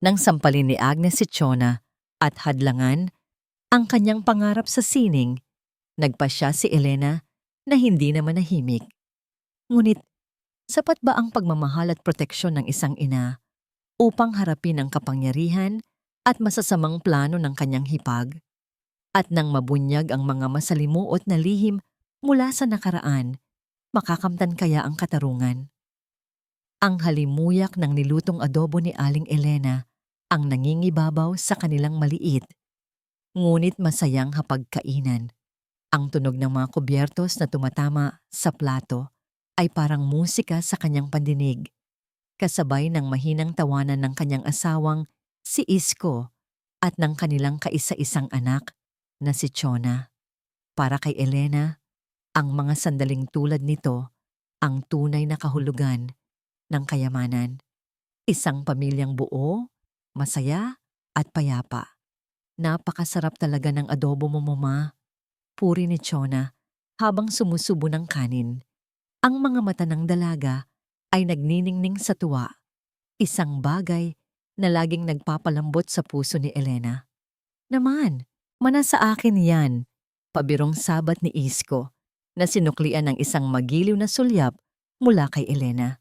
Nang sampalin ni Agnes si Chona at hadlangan ang kanyang pangarap sa sining, nagpasya si Elena na hindi na manahimik. Ngunit, sapat ba ang pagmamahal at proteksyon ng isang ina upang harapin ang kapangyarihan at masasamang plano ng kanyang hipag? At nang mabunyag ang mga masalimuot na lihim mula sa nakaraan, makakamtan kaya ang katarungan? Ang halimuyak ng nilutong adobo ni Aling Elena ang nangingibabaw sa kanilang maliit, ngunit masayang hapagkainan. Ang tunog ng mga kubyertos na tumatama sa plato ay parang musika sa kanyang pandinig, kasabay ng mahinang tawanan ng kanyang asawang si Isko at ng kanilang kaisa-isang anak na si Chona. Para kay Elena, ang mga sandaling tulad nito ang tunay na kahulugan ng kayamanan. Isang pamilyang buo, masaya at payapa. Napakasarap talaga ng adobo mo, mama. Puri ni Chona habang sumusubo ng kanin. Ang mga mata ng dalaga ay nagniningning sa tuwa, isang bagay na laging nagpapalambot sa puso ni Elena. Naman, mana sa akin yan, pabirong sabat ni Isko na sinuklian ng isang magiliw na sulyap mula kay Elena.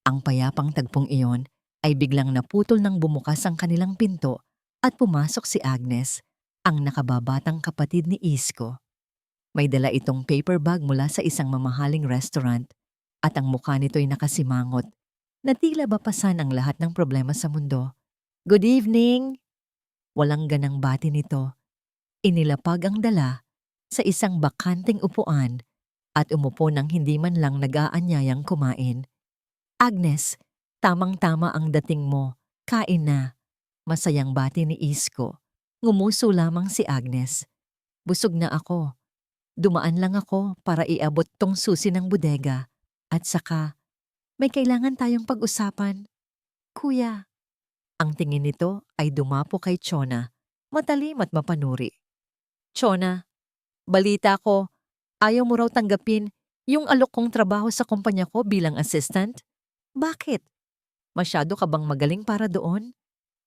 Ang payapang tagpong iyon ay biglang naputol nang bumukas ang kanilang pinto at pumasok si Agnes, ang nakababatang kapatid ni Isko. May dala itong paper bag mula sa isang mamahaling restaurant at ang mukha nito'y nakasimangot na tila bapasan ang lahat ng problema sa mundo. Good evening! Walang ganang bati nito. Inilapag ang dala sa isang bakanting upuan at umupo nang hindi man lang nag-aanyayang kumain. Agnes, tamang-tama ang dating mo. Kain na. Masayang bati ni Isko. Ngumuso lamang si Agnes. Busog na ako. Dumaan lang ako para iabot tong susi ng bodega. At saka, may kailangan tayong pag-usapan. Kuya. Ang tingin nito ay dumapo kay Chona, matalim at mapanuri. Chona, balita ko, ayaw mo raw tanggapin yung alok kong trabaho sa kumpanya ko bilang assistant? Bakit? Masyado ka bang magaling para doon?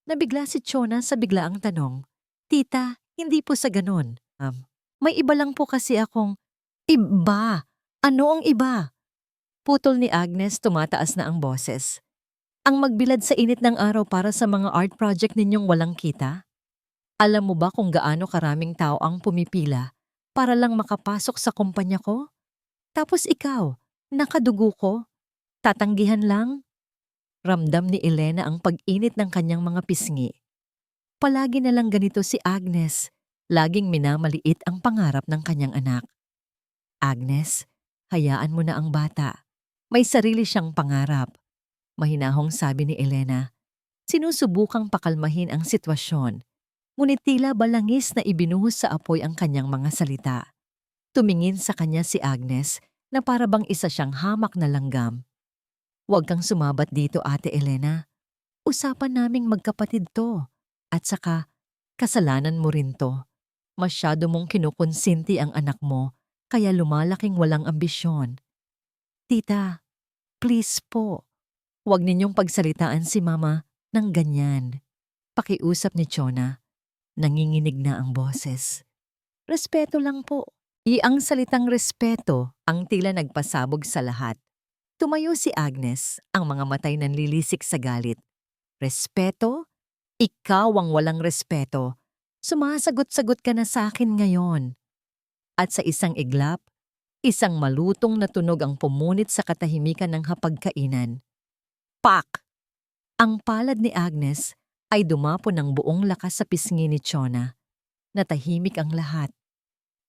Nabigla si Chona sa biglaang tanong. Tita, hindi po sa ganon. May iba lang po kasi akong... Iba? Ano ang iba? Putol ni Agnes, tumataas na ang boses. Ang magbilad sa init ng araw para sa mga art project ninyong walang kita? Alam mo ba kung gaano karaming tao ang pumipila para lang makapasok sa kumpanya ko? Tapos ikaw, nakadugo ko? Tatanggihan lang? Ramdam ni Elena ang pag-init ng kanyang mga pisngi. Palagi na lang ganito si Agnes, laging minamaliit ang pangarap ng kanyang anak. Agnes, hayaan mo na ang bata. May sarili siyang pangarap. Mahinahong sabi ni Elena. Sinusubukang pakalmahin ang sitwasyon, ngunit tila balangis na ibinuhos sa apoy ang kanyang mga salita. Tumingin sa kanya si Agnes na para bang isa siyang hamak na langgam. Huwag kang sumabat dito, Ate Elena. Usapan naming magkapatid to. At saka, kasalanan mo rin to. Masyado mong kinukonsinti ang anak mo, kaya lumalaking walang ambisyon. Tita, please po. Huwag ninyong pagsalitaan si Mama ng ganyan. Pakiusap ni Chona. Nanginginig na ang boses. Respeto lang po. Ang salitang respeto ang tila nagpasabog sa lahat. Tumayo si Agnes, ang mga matay nanlilisik sa galit. Respeto? Ikaw ang walang respeto. Sumasagot-sagot ka na sa akin ngayon. At sa isang iglap, isang malutong na tunog ang pumunit sa katahimikan ng hapagkainan. Pak! Ang palad ni Agnes ay dumapo ng buong lakas sa pisngi ni Chona. Natahimik ang lahat.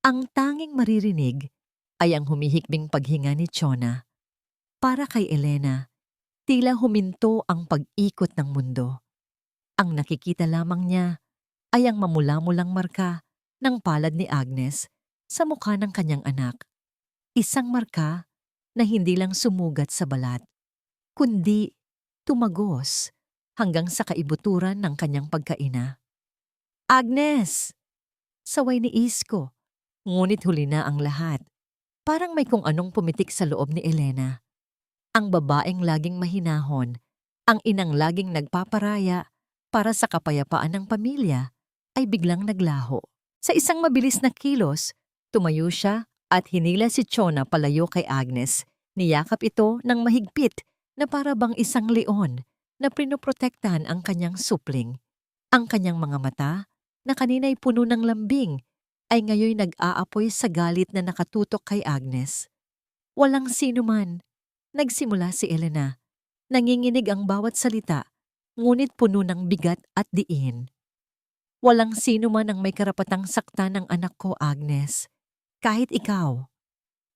Ang tanging maririnig ay ang humihikbing paghinga ni Chona. Para kay Elena, tila huminto ang pag-ikot ng mundo. Ang nakikita lamang niya ay ang mamula-mulang marka ng palad ni Agnes sa mukha ng kanyang anak. Isang marka na hindi lang sumugat sa balat, kundi tumagos hanggang sa kaibuturan ng kanyang pagkaina. Agnes! Saway ni Isko, ngunit huli na ang lahat. Parang may kung anong pumitik sa loob ni Elena. Ang babaeng laging mahinahon, ang inang laging nagpaparaya para sa kapayapaan ng pamilya ay biglang naglaho. Sa isang mabilis na kilos, tumayo siya at hinila si Chona palayo kay Agnes. Niyakap ito ng mahigpit na para bang isang leon na pinoprotektahan ang kanyang supling. Ang kanyang mga mata, na kanina'y puno ng lambing, ay ngayoy nag-aapoy sa galit na nakatutok kay Agnes. Walang sino man. Nagsimula si Elena. Nanginginig ang bawat salita, ngunit puno ng bigat at diin. Walang sino man ang may karapatang saktan ng anak ko, Agnes. Kahit ikaw.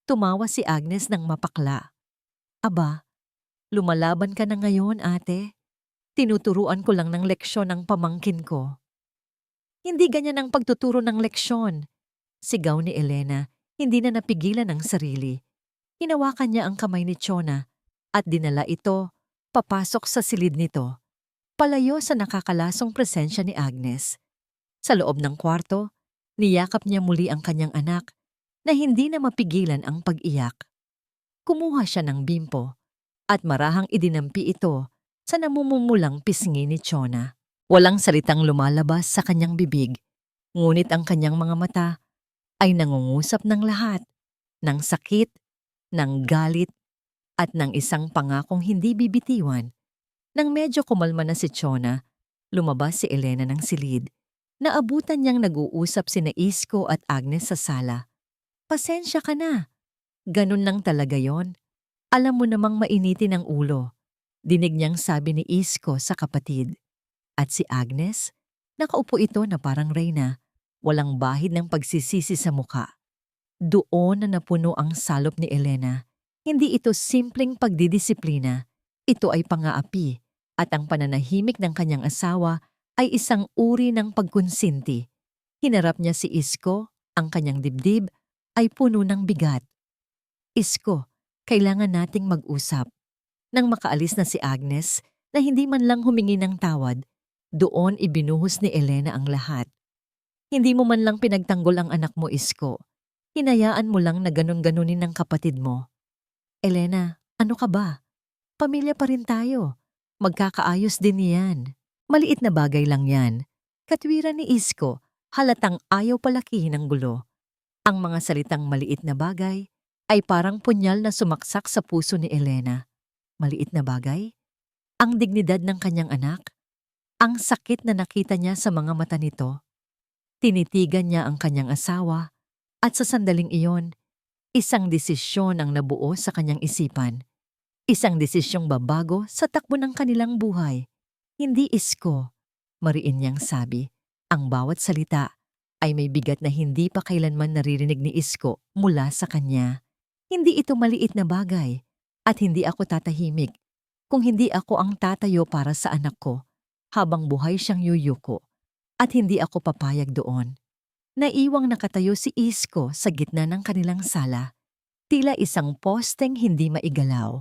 Tumawa si Agnes ng mapakla. Aba, lumalaban ka na ngayon, ate. Tinuturuan ko lang ng leksyon ang pamangkin ko. Hindi ganyan ang pagtuturo ng leksyon. Sigaw ni Elena, hindi na napigilan ang sarili. Hinawakan niya ang kamay ni Chona at dinala ito papasok sa silid nito, palayo sa nakakalasong presensya ni Agnes. Sa loob ng kwarto, niyakap niya muli ang kanyang anak na hindi na mapigilan ang pag-iyak. Kumuha siya ng bimpo at marahang idinampi ito sa namumumulang pisngi ni Chona. Walang salitang lumalabas sa kanyang bibig, ngunit ang kanyang mga mata ay nangungusap ng lahat, ng sakit, ng galit, at ng isang pangakong hindi bibitiwan. Nang medyo kumalma na si Chona, lumabas si Elena ng silid. Naabutan niyang nag-uusap sina Isko at Agnes sa sala. Pasensya ka na. Ganun lang talaga yon. Alam mo namang mainitin ang ulo. Dinig niyang sabi ni Isko sa kapatid. At si Agnes, nakaupo ito na parang reyna, walang bahid ng pagsisisi sa muka. Doon na napuno ang salop ni Elena. Hindi ito simpleng pagdidisiplina, ito ay pang-aapi, at ang pananahimik ng kanyang asawa ay isang uri ng pagkonsinti. Hinarap niya si Isko, ang kanyang dibdib ay puno ng bigat. Isko, kailangan nating mag-usap. Nang makaalis na si Agnes, na hindi man lang humingi ng tawad, doon ibinuhos ni Elena ang lahat. Hindi mo man lang pinagtanggol ang anak mo, Isko. Hinayaan mo lang na ganun-ganunin ng kapatid mo. Elena, ano ka ba? Pamilya pa rin tayo. Magkakaayos din yan. Maliit na bagay lang yan. Katwiran ni Isko, halatang ayaw palakihin ang gulo. Ang mga salitang maliit na bagay ay parang punyal na sumaksak sa puso ni Elena. Maliit na bagay? Ang dignidad ng kanyang anak? Ang sakit na nakita niya sa mga mata nito. Tinitigan niya ang kanyang asawa at sa sandaling iyon, isang desisyon ang nabuo sa kanyang isipan. Isang desisyong babago sa takbo ng kanilang buhay. Hindi Isko, mariin niyang sabi. Ang bawat salita ay may bigat na hindi pa kailanman naririnig ni Isko mula sa kanya. Hindi ito maliit na bagay at hindi ako tatahimik kung hindi ako ang tatayo para sa anak ko. Habang buhay siyang yuyuko at hindi ako papayag doon. Naiwang nakatayo si Isko sa gitna ng kanilang sala, tila isang posteng hindi maigalaw.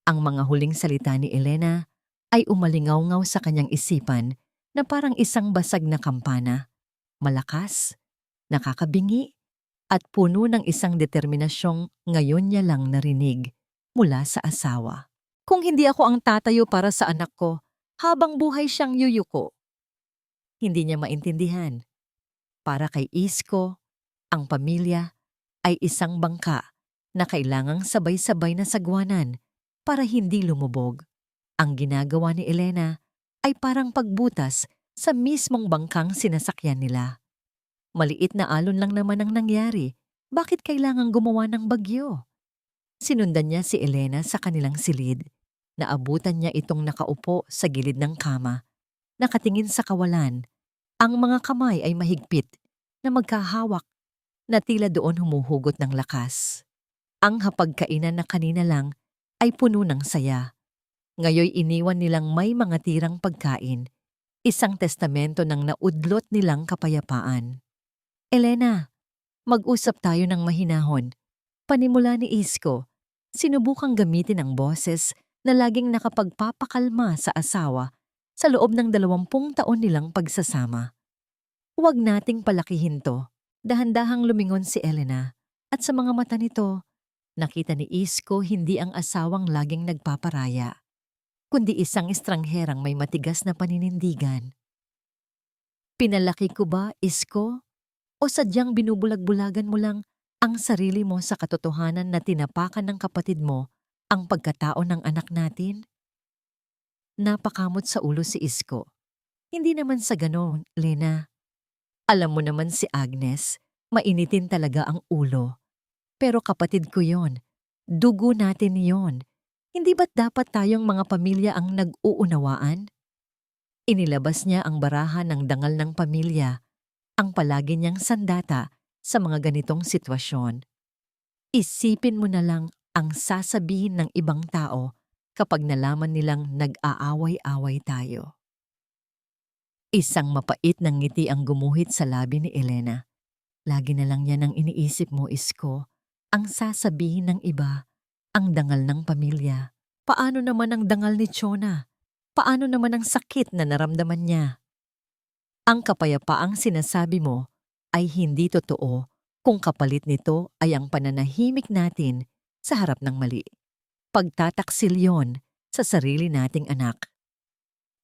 Ang mga huling salita ni Elena ay umalingaw-ngaw sa kanyang isipan na parang isang basag na kampana, malakas, nakakabingi, at puno ng isang determinasyong ngayon niya lang narinig mula sa asawa. Kung hindi ako ang tatayo para sa anak ko, habang buhay siyang yuyuko. Hindi niya maintindihan. Para kay Isko, ang pamilya ay isang bangka na kailangang sabay-sabay na sagwanan para hindi lumubog. Ang ginagawa ni Elena ay parang pagbutas sa mismong bangkang sinasakyan nila. Maliit na alon lang naman ang nangyari. Bakit kailangang gumawa ng bagyo? Sinundan niya si Elena sa kanilang silid. Naabutan niya itong nakaupo sa gilid ng kama. Nakatingin sa kawalan. Ang mga kamay ay mahigpit na magkahawak na tila doon humuhugot ng lakas. Ang hapagkainan na kanina lang ay puno ng saya. Ngayoy iniwan nilang may mga tirang pagkain. Isang testamento ng naudlot nilang kapayapaan. Elena, mag-usap tayo ng mahinahon. Panimula ni Isko, sinubukang gamitin ang boses na laging nakapagpapakalma sa asawa sa loob ng 20 taon nilang pagsasama. Huwag nating palakihin to. Dahan-dahang lumingon si Elena at sa mga mata nito, nakita ni Isko hindi ang asawang laging nagpaparaya. kundi isang estrangherang may matigas na paninindigan. Pinalaki ko ba, Isko? O sadyang binubulag-bulagan mo lang ang sarili mo sa katotohanan na tinapakan ng kapatid mo ang pagkatao ng anak natin? Napakamot sa ulo si Isko. Hindi naman sa ganon, Lena. Alam mo naman si Agnes, mainitin talaga ang ulo. Pero kapatid ko yon, dugo natin yon. Hindi ba't dapat tayong mga pamilya ang nag-uunawaan? Inilabas niya ang barahan ng dangal ng pamilya, ang palagi niyang sandata sa mga ganitong sitwasyon. Isipin mo na lang ang sasabihin ng ibang tao kapag nalaman nilang nag-aaway-away tayo. Isang mapait ng ngiti ang gumuhit sa labi ni Elena. Lagi na lang yan ang iniisip mo, Isko. Ang sasabihin ng iba, ang dangal ng pamilya. Paano naman ang dangal ni Chona? Paano naman ang sakit na naramdaman niya? Ang kapayapaang sinasabi mo ay hindi totoo kung kapalit nito ay ang pananahimik natin sa harap ng mali. Pagtataksil yon sa sarili nating anak.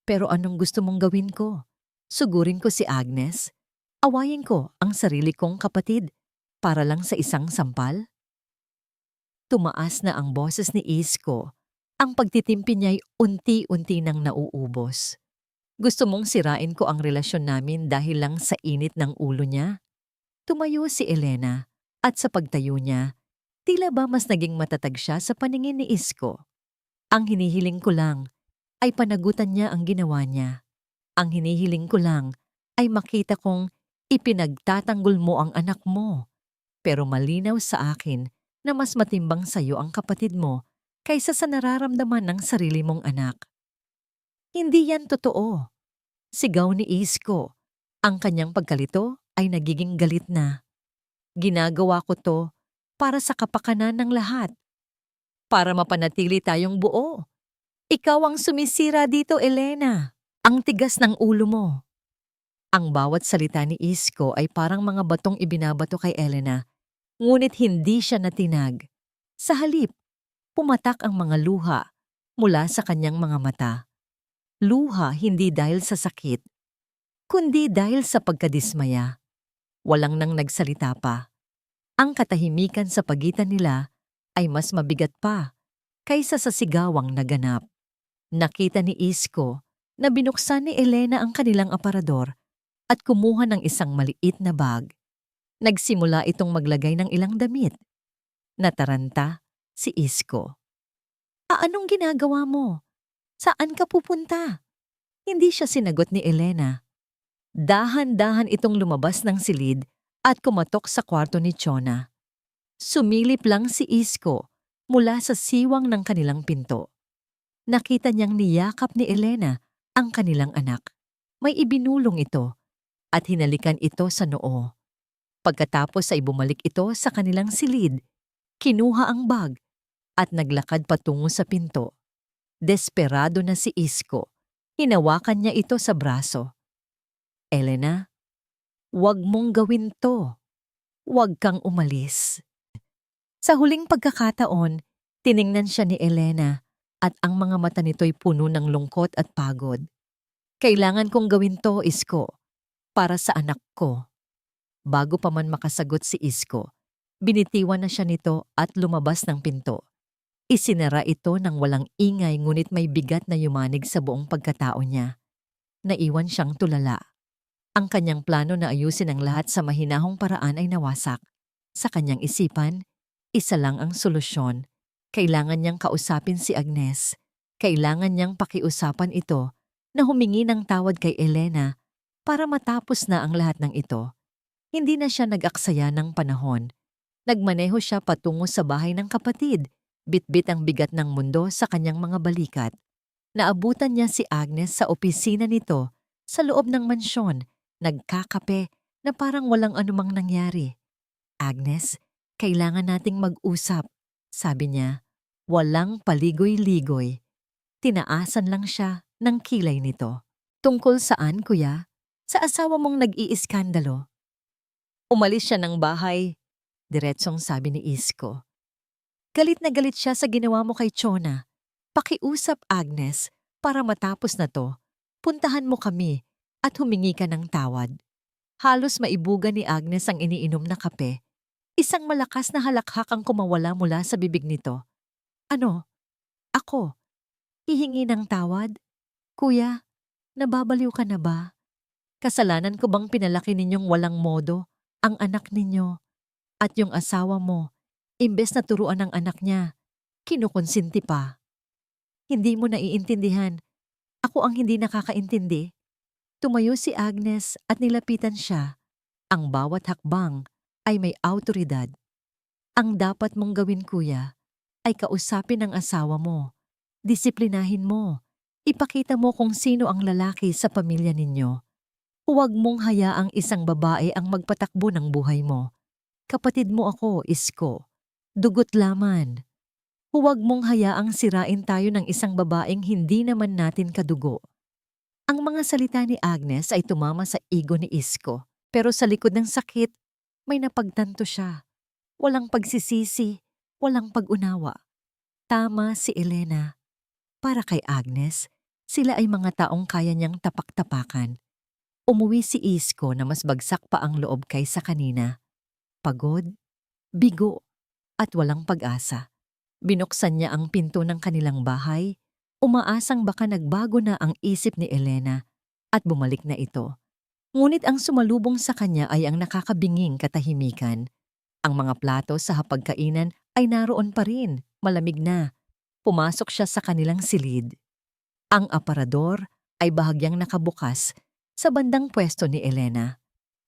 Pero anong gusto mong gawin ko? Sugurin ko si Agnes? Awayin ko ang sarili kong kapatid para lang sa isang sampal? Tumaas na ang boses ni Isko. Ang pagtitimpi niya'y unti-unti nang nauubos. Gusto mong sirain ko ang relasyon namin dahil lang sa init ng ulo niya? Tumayo si Elena at sa pagtayo niya, tila ba mas naging matatag siya sa paningin ni Isko. Ang hinihiling ko lang ay panagutan niya ang ginawa niya. Ang hinihiling ko lang ay makita kong ipinagtatanggol mo ang anak mo. Pero malinaw sa akin na mas matimbang sa iyo ang kapatid mo kaysa sa nararamdaman ng sarili mong anak. Hindi yan totoo. Sigaw ni Isko. Ang kanyang pagkalito ay nagiging galit na. Ginagawa ko to para sa kapakanan ng lahat. Para mapanatili tayong buo. Ikaw ang sumisira dito, Elena. Ang tigas ng ulo mo. Ang bawat salita ni Isko ay parang mga batong ibinabato kay Elena, ngunit hindi siya natinag. Sa halip, pumatak ang mga luha mula sa kanyang mga mata. Luha hindi dahil sa sakit, kundi dahil sa pagkadismaya. Walang nang nagsalita pa. Ang katahimikan sa pagitan nila ay mas mabigat pa kaysa sa sigawang naganap. Nakita ni Isko na binuksan ni Elena ang kanilang aparador at kumuha ng isang maliit na bag. Nagsimula itong maglagay ng ilang damit. Nataranta si Isko. Anong ginagawa mo? Saan ka pupunta? Hindi siya sinagot ni Elena. Dahan-dahan itong lumabas ng silid at kumatok sa kwarto ni Chona. Sumilip lang si Isko mula sa siwang ng kanilang pinto. Nakita niyang niyakap ni Elena ang kanilang anak. May ibinulong ito at hinalikan ito sa noo. Pagkatapos ay bumalik ito sa kanilang silid, kinuha ang bag at naglakad patungo sa pinto. Desperado na si Isko. Hinawakan niya ito sa braso. Elena, huwag mong gawin to. Huwag kang umalis. Sa huling pagkakataon, tiningnan siya ni Elena at ang mga mata nito'y puno ng lungkot at pagod. Kailangan kong gawin to, Isko, para sa anak ko. Bago pa man makasagot si Isko, binitiwan na siya nito at lumabas ng pinto. Isinara ito ng walang ingay ngunit may bigat na yumanig sa buong pagkatao niya. Naiwan siyang tulala. Ang kanyang plano na ayusin ang lahat sa mahinahong paraan ay nawasak. Sa kanyang isipan, isa lang ang solusyon. Kailangan niyang kausapin si Agnes. Kailangan niyang pakiusapan ito na humingi ng tawad kay Elena para matapos na ang lahat ng ito. Hindi na siya nag-aksaya ng panahon. Nagmaneho siya patungo sa bahay ng kapatid. Bitbit ang bigat ng mundo sa kanyang mga balikat. Naabutan niya si Agnes sa opisina nito sa loob ng mansyon, nagkakape na parang walang anumang nangyari. Agnes, kailangan nating mag-usap, sabi niya. Walang paligoy-ligoy. Tinaasan lang siya ng kilay nito. Tungkol saan, kuya? Sa asawa mong nag-iiskandalo. Umalis siya ng bahay, diretsong sabi ni Isko. Galit na galit siya sa ginawa mo kay Chona. Pakiusap, Agnes, para matapos na to. Puntahan mo kami at humingi ka ng tawad. Halos maibuga ni Agnes ang iniinom na kape. Isang malakas na halakhak ang kumawala mula sa bibig nito. Ano? Ako? Hihingi ng tawad? Kuya, nababaliw ka na ba? Kasalanan ko bang pinalaki ninyong walang modo ang anak ninyo at yung asawa mo, imbes na turuan ng anak niya, kinukonsinti pa? Hindi mo naiintindihan. Ako ang hindi nakakaintindi. Tumayo si Agnes at nilapitan siya. Ang bawat hakbang ay may awtoridad. Ang dapat mong gawin, kuya, ay kausapin ang asawa mo. Disiplinahin mo. Ipakita mo kung sino ang lalaki sa pamilya ninyo. Huwag mong hayaang isang babae ang magpatakbo ng buhay mo. Kapatid mo ako, Isko. Dugot laman. Huwag mong hayaang sirain tayo ng isang babaeng hindi naman natin kadugo. Ang mga salita ni Agnes ay tumama sa ego ni Isko, pero sa likod ng sakit, may napagtanto siya. Walang pagsisisi, walang pag-unawa. Tama si Elena. Para kay Agnes, sila ay mga taong kaya niyang tapak-tapakan. Umuwi si Isko na mas bagsak pa ang loob kaysa kanina. Pagod, bigo, at walang pag-asa. Binuksan niya ang pinto ng kanilang bahay, umaasang baka nagbago na ang isip ni Elena at bumalik na ito. Ngunit ang sumalubong sa kanya ay ang nakakabinging katahimikan. Ang mga plato sa hapagkainan ay naroon pa rin, malamig na. Pumasok siya sa kanilang silid. Ang aparador ay bahagyang nakabukas sa bandang pwesto ni Elena.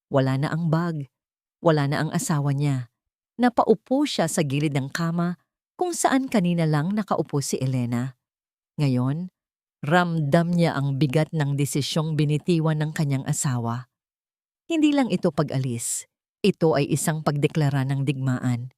Wala na ang bag, wala na ang asawa niya. Napaupo siya sa gilid ng kama kung saan kanina lang nakaupo si Elena. Ngayon, ramdam niya ang bigat ng desisyong binitiwan ng kanyang asawa. Hindi lang ito pag-alis, ito ay isang pagdeklara ng digmaan.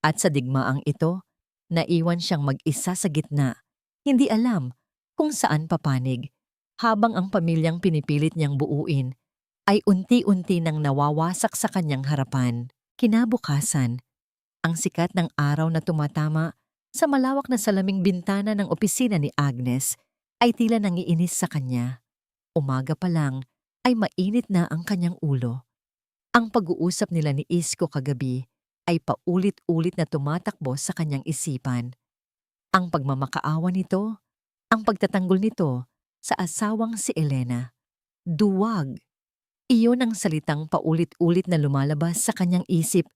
At sa digmaang ito, naiwan siyang mag-isa sa gitna, hindi alam kung saan papanig, habang ang pamilyang pinipilit niyang buuin ay unti-unti nang nawawasak sa kanyang harapan. Kinabukasan, ang sikat ng araw na tumatama sa malawak na salaming bintana ng opisina ni Agnes ay tila nangiinis sa kanya. Umaga pa lang ay mainit na ang kanyang ulo. Ang pag-uusap nila ni Isko kagabi ay paulit-ulit na tumatakbo sa kanyang isipan. Ang pagmamakaawa nito, ang pagtatanggol nito sa asawang si Elena. Duwag. Iyon ang salitang paulit-ulit na lumalabas sa kanyang isip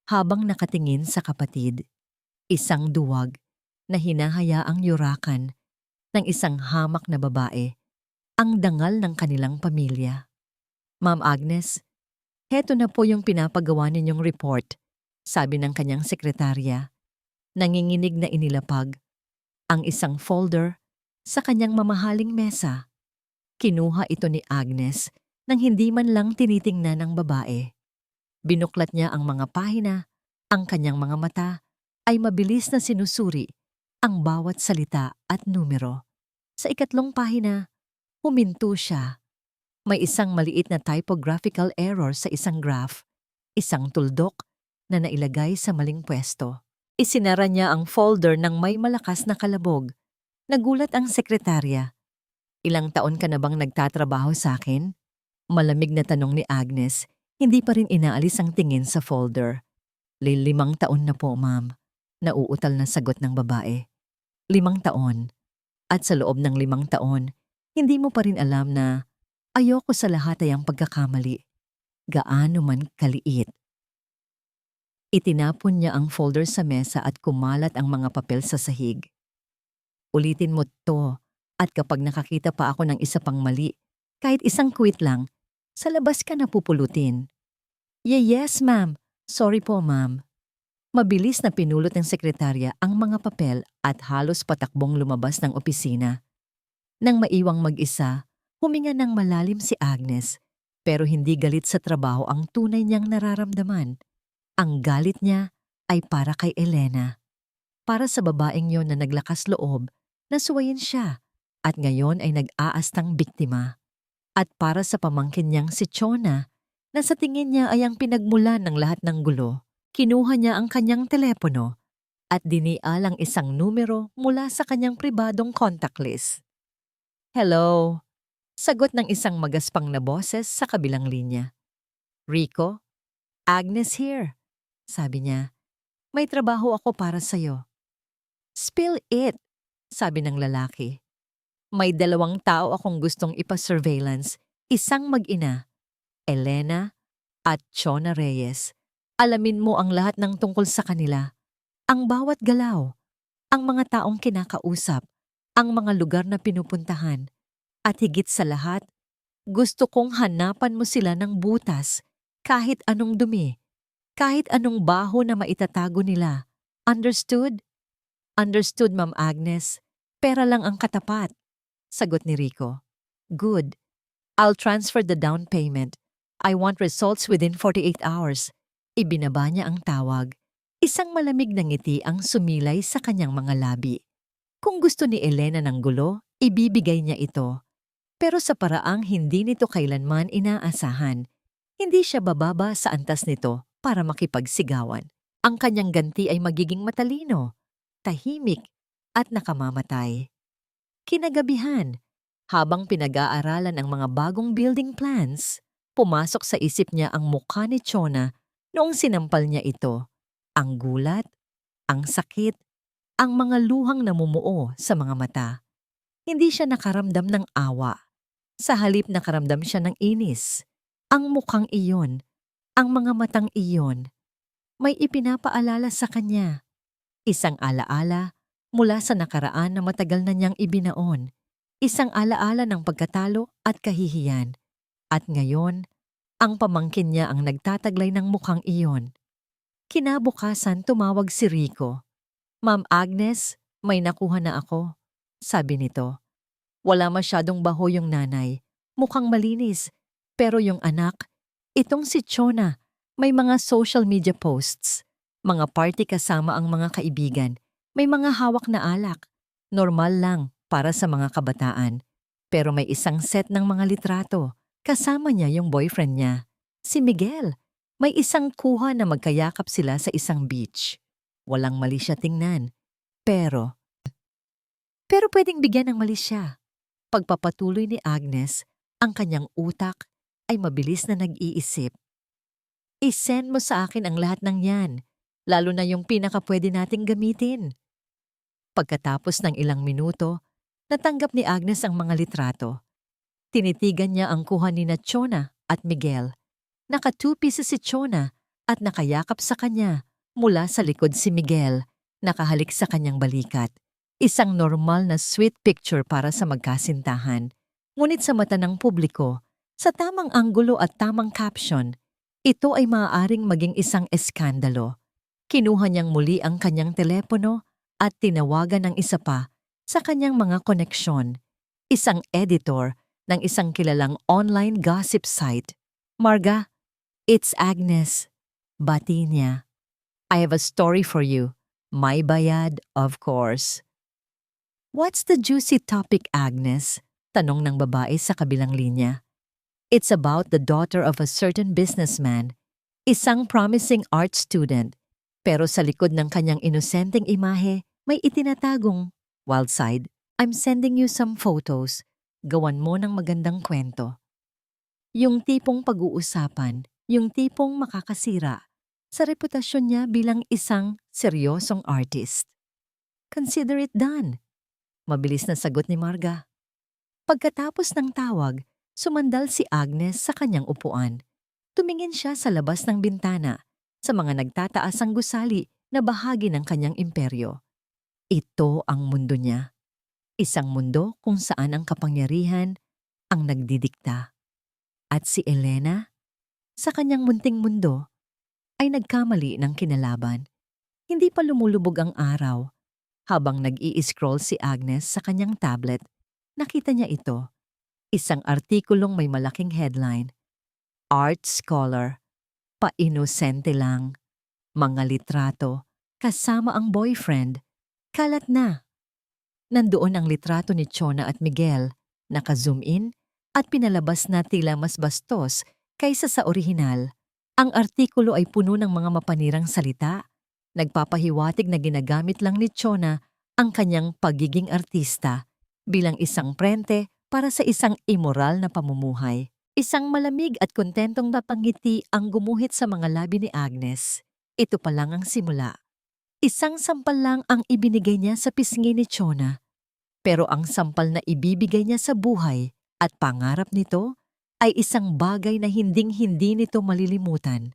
habang nakatingin sa kapatid. Isang duwag na hinahayaang yurakan ng isang hamak na babae, ang dangal ng kanilang pamilya. Ma'am Agnes, heto na po yung pinapagawa ninyong report, sabi ng kanyang sekretarya. Nanginginig na inilapag ang isang folder sa kanyang mamahaling mesa. Kinuha ito ni Agnes nang hindi man lang tinitingnan ng babae. Binuklat niya ang mga pahina, ang kanyang mga mata ay mabilis na sinusuri ang bawat salita at numero. Sa ikatlong pahina, huminto siya. May isang maliit na typographical error sa isang graph, isang tuldok na nailagay sa maling pwesto. Isinara niya ang folder ng may malakas na kalabog. Nagulat ang sekretarya. Ilang taon ka na bang nagtatrabaho sa akin? Malamig na tanong ni Agnes, hindi pa rin inaalis ang tingin sa folder. 5 taon na po, ma'am. Nauutal na sagot ng babae. 5 taon. At sa loob ng 5 taon, hindi mo pa rin alam na ayoko sa lahat ay ang pagkakamali. Gaano man kaliit. Itinapon niya ang folder sa mesa at kumalat ang mga papel sa sahig. Ulitin mo to at kapag nakakita pa ako ng isa pang mali, kahit isang quit lang, sa labas ka na pupulutin. Yes, ma'am. Sorry po, ma'am. Mabilis na pinulot ng sekretarya ang mga papel at halos patakbong lumabas ng opisina. Nang maiwang mag-isa, huminga ng malalim si Agnes, pero hindi galit sa trabaho ang tunay niyang nararamdaman. Ang galit niya ay para kay Elena. Para sa babaeng yon na naglakas loob, nasuwayin siya at ngayon ay nag-aastang biktima. At para sa pamangkin niyang si Chona, na sa tingin niya ay ang pinagmulan ng lahat ng gulo, kinuha niya ang kanyang telepono at dinial ang isang numero mula sa kanyang pribadong contact list. "Hello," sagot ng isang magaspang na boses sa kabilang linya. "Rico, Agnes here," sabi niya. "May trabaho ako para sa'yo." "Spill it," sabi ng lalaki. "May 2 tao akong gustong ipa-surveillance, isang mag-ina, Elena at Chona Reyes. Alamin mo ang lahat ng tungkol sa kanila, ang bawat galaw, ang mga taong kinakausap, ang mga lugar na pinupuntahan, at higit sa lahat, gusto kong hanapan mo sila ng butas, kahit anong dumi, kahit anong baho na maitatago nila. Understood?" "Understood, Ma'am Agnes. Pera lang ang katapat," sagot ni Rico. "Good. I'll transfer the down payment. I want results within 48 hours. Ibinaba niya ang tawag. Isang malamig na ngiti ang sumilay sa kanyang mga labi. Kung gusto ni Elena ng gulo, ibibigay niya ito. Pero sa paraang hindi nito kailanman inaasahan, hindi siya bababa sa antas nito para makipagsigawan. Ang kanyang ganti ay magiging matalino, tahimik, at nakamamatay. Kinagabihan, habang pinag-aaralan ang mga bagong building plans, pumasok sa isip niya ang mukha ni Chona noong sinampal niya ito. Ang gulat, ang sakit, ang mga luhang namumuo sa mga mata. Hindi siya nakaramdam ng awa. Sa halip nakaramdam siya ng inis. Ang mukhang iyon, ang mga matang iyon, may ipinapaalala sa kanya. Isang alaala mula sa nakaraan na matagal na niyang ibinaon. Isang alaala ng pagkatalo at kahihiyan. At ngayon, ang pamangkin niya ang nagtataglay ng mukhang iyon. Kinabukasan tumawag si Rico. "Ma'am Agnes, may nakuha na ako," sabi nito. Wala masyadong baho yung nanay. Mukhang malinis. Pero yung anak, itong si Chona, may mga social media posts. Mga party kasama ang mga kaibigan. May mga hawak na alak. Normal lang para sa mga kabataan. Pero may isang set ng mga litrato. Kasama niya yung boyfriend niya, si Miguel. May isang kuha na magkayakap sila sa isang beach. Walang mali siya tingnan. Pero pwedeng bigyan ng mali siya. Pagpapatuloy ni Agnes, ang kanyang utak ay mabilis na nag-iisip. "I-send mo sa akin ang lahat ng yan, lalo na yung pinakapwede nating gamitin." Pagkatapos ng ilang minuto, natanggap ni Agnes ang mga litrato. Tinitigan niya ang kuha ni Chona at Miguel. Naka 2 pieces si Chona at nakayakap sa kanya. Mula sa likod si Miguel, nakahalik sa kanyang balikat. Isang normal na sweet picture para sa magkasintahan. Ngunit sa mata ng publiko, sa tamang anggulo at tamang caption, ito ay maaaring maging isang eskandalo. Kinuha niyang muli ang kanyang telepono at tinawagan ng isa pa sa kanyang mga koneksyon. Isang editor ng isang kilalang online gossip site. "Marga, it's Agnes." Bati niya. "I have a story for you. May bayad, of course." "What's the juicy topic, Agnes?" Tanong ng babae sa kabilang linya. "It's about the daughter of a certain businessman, isang promising art student, pero sa likod ng kanyang inosenteng imahe, may itinatagong wild side. I'm sending you some photos. Gawan mo ng magandang kwento." Yung tipong pag-uusapan, yung tipong makakasira sa reputasyon niya bilang isang seryosong artist. "Consider it done." Mabilis na sagot ni Marga. Pagkatapos ng tawag, sumandal si Agnes sa kanyang upuan. Tumingin siya sa labas ng bintana, sa mga nagtataas ang gusali na bahagi ng kanyang imperyo. Ito ang mundo niya. Isang mundo kung saan ang kapangyarihan ang nagdidikta. At si Elena, sa kanyang munting mundo, ay nagkamali ng kinalaban. Hindi pa lumulubog ang araw. Habang nag-i-scroll si Agnes sa kanyang tablet, nakita niya ito. Isang artikulong may malaking headline. "Art Scholar, pa-inosente lang. Mga litrato, kasama ang boyfriend. Kalat na." Nandoon ang litrato ni Chona at Miguel, naka-zoom in at pinalabas na tila mas bastos kaysa sa orihinal. Ang artikulo ay puno ng mga mapanirang salita, Nagpapahiwatig na ginagamit lang ni Chona ang kanyang pagiging artista bilang isang prente para sa isang immoral na pamumuhay. Isang malamig at kontentong napangiti ang gumuhit sa mga labi ni Agnes. Ito pa lang ang simula. Isang sampal lang ang ibinigay niya sa pisngi ni Chona. Pero ang sampal na ibibigay niya sa buhay at pangarap nito ay isang bagay na hinding-hindi nito malilimutan.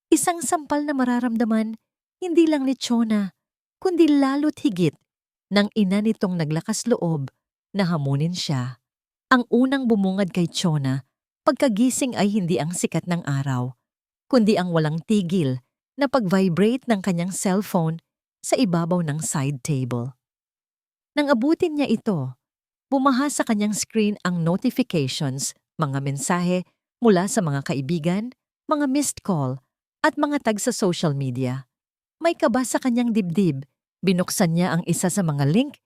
Isang sampal na mararamdaman hindi lang ni Chona, kundi lalo't higit ng ina nitong naglakas loob na hamunin siya. Ang unang bumungad kay Chona pagkagising ay hindi ang sikat ng araw, kundi ang walang tigil na pag-vibrate ng kanyang cellphone sa ibabaw ng side table. Nang abutin niya ito, bumaha sa kanyang screen ang notifications, mga mensahe mula sa mga kaibigan, mga missed call, at mga tag sa social media. May kaba sa kanyang dibdib, binuksan niya ang isa sa mga link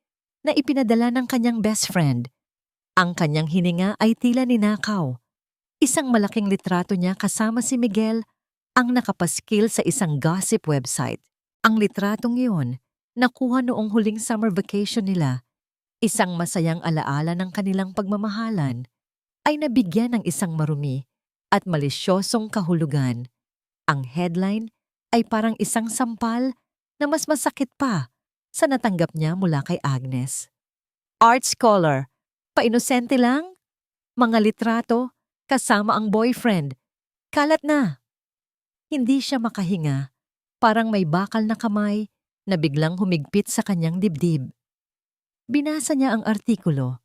na ipinadala ng kanyang best friend. Ang kanyang hininga ay tila ninakaw. Isang malaking litrato niya kasama si Miguel ang nakapaskil sa isang gossip website. Ang litratong iyon, nakuha noong huling summer vacation nila, isang masayang alaala ng kanilang pagmamahalan, ay nabigyan ng isang marumi at malisyosong kahulugan. Ang headline ay parang isang sampal na mas masakit pa sa natanggap niya mula kay Agnes. Art scholar, painosente lang? Mga litrato, kasama ang boyfriend. Kalat na. Hindi siya makahinga. Parang may bakal na kamay na biglang humigpit sa kanyang dibdib. Binasa niya ang artikulo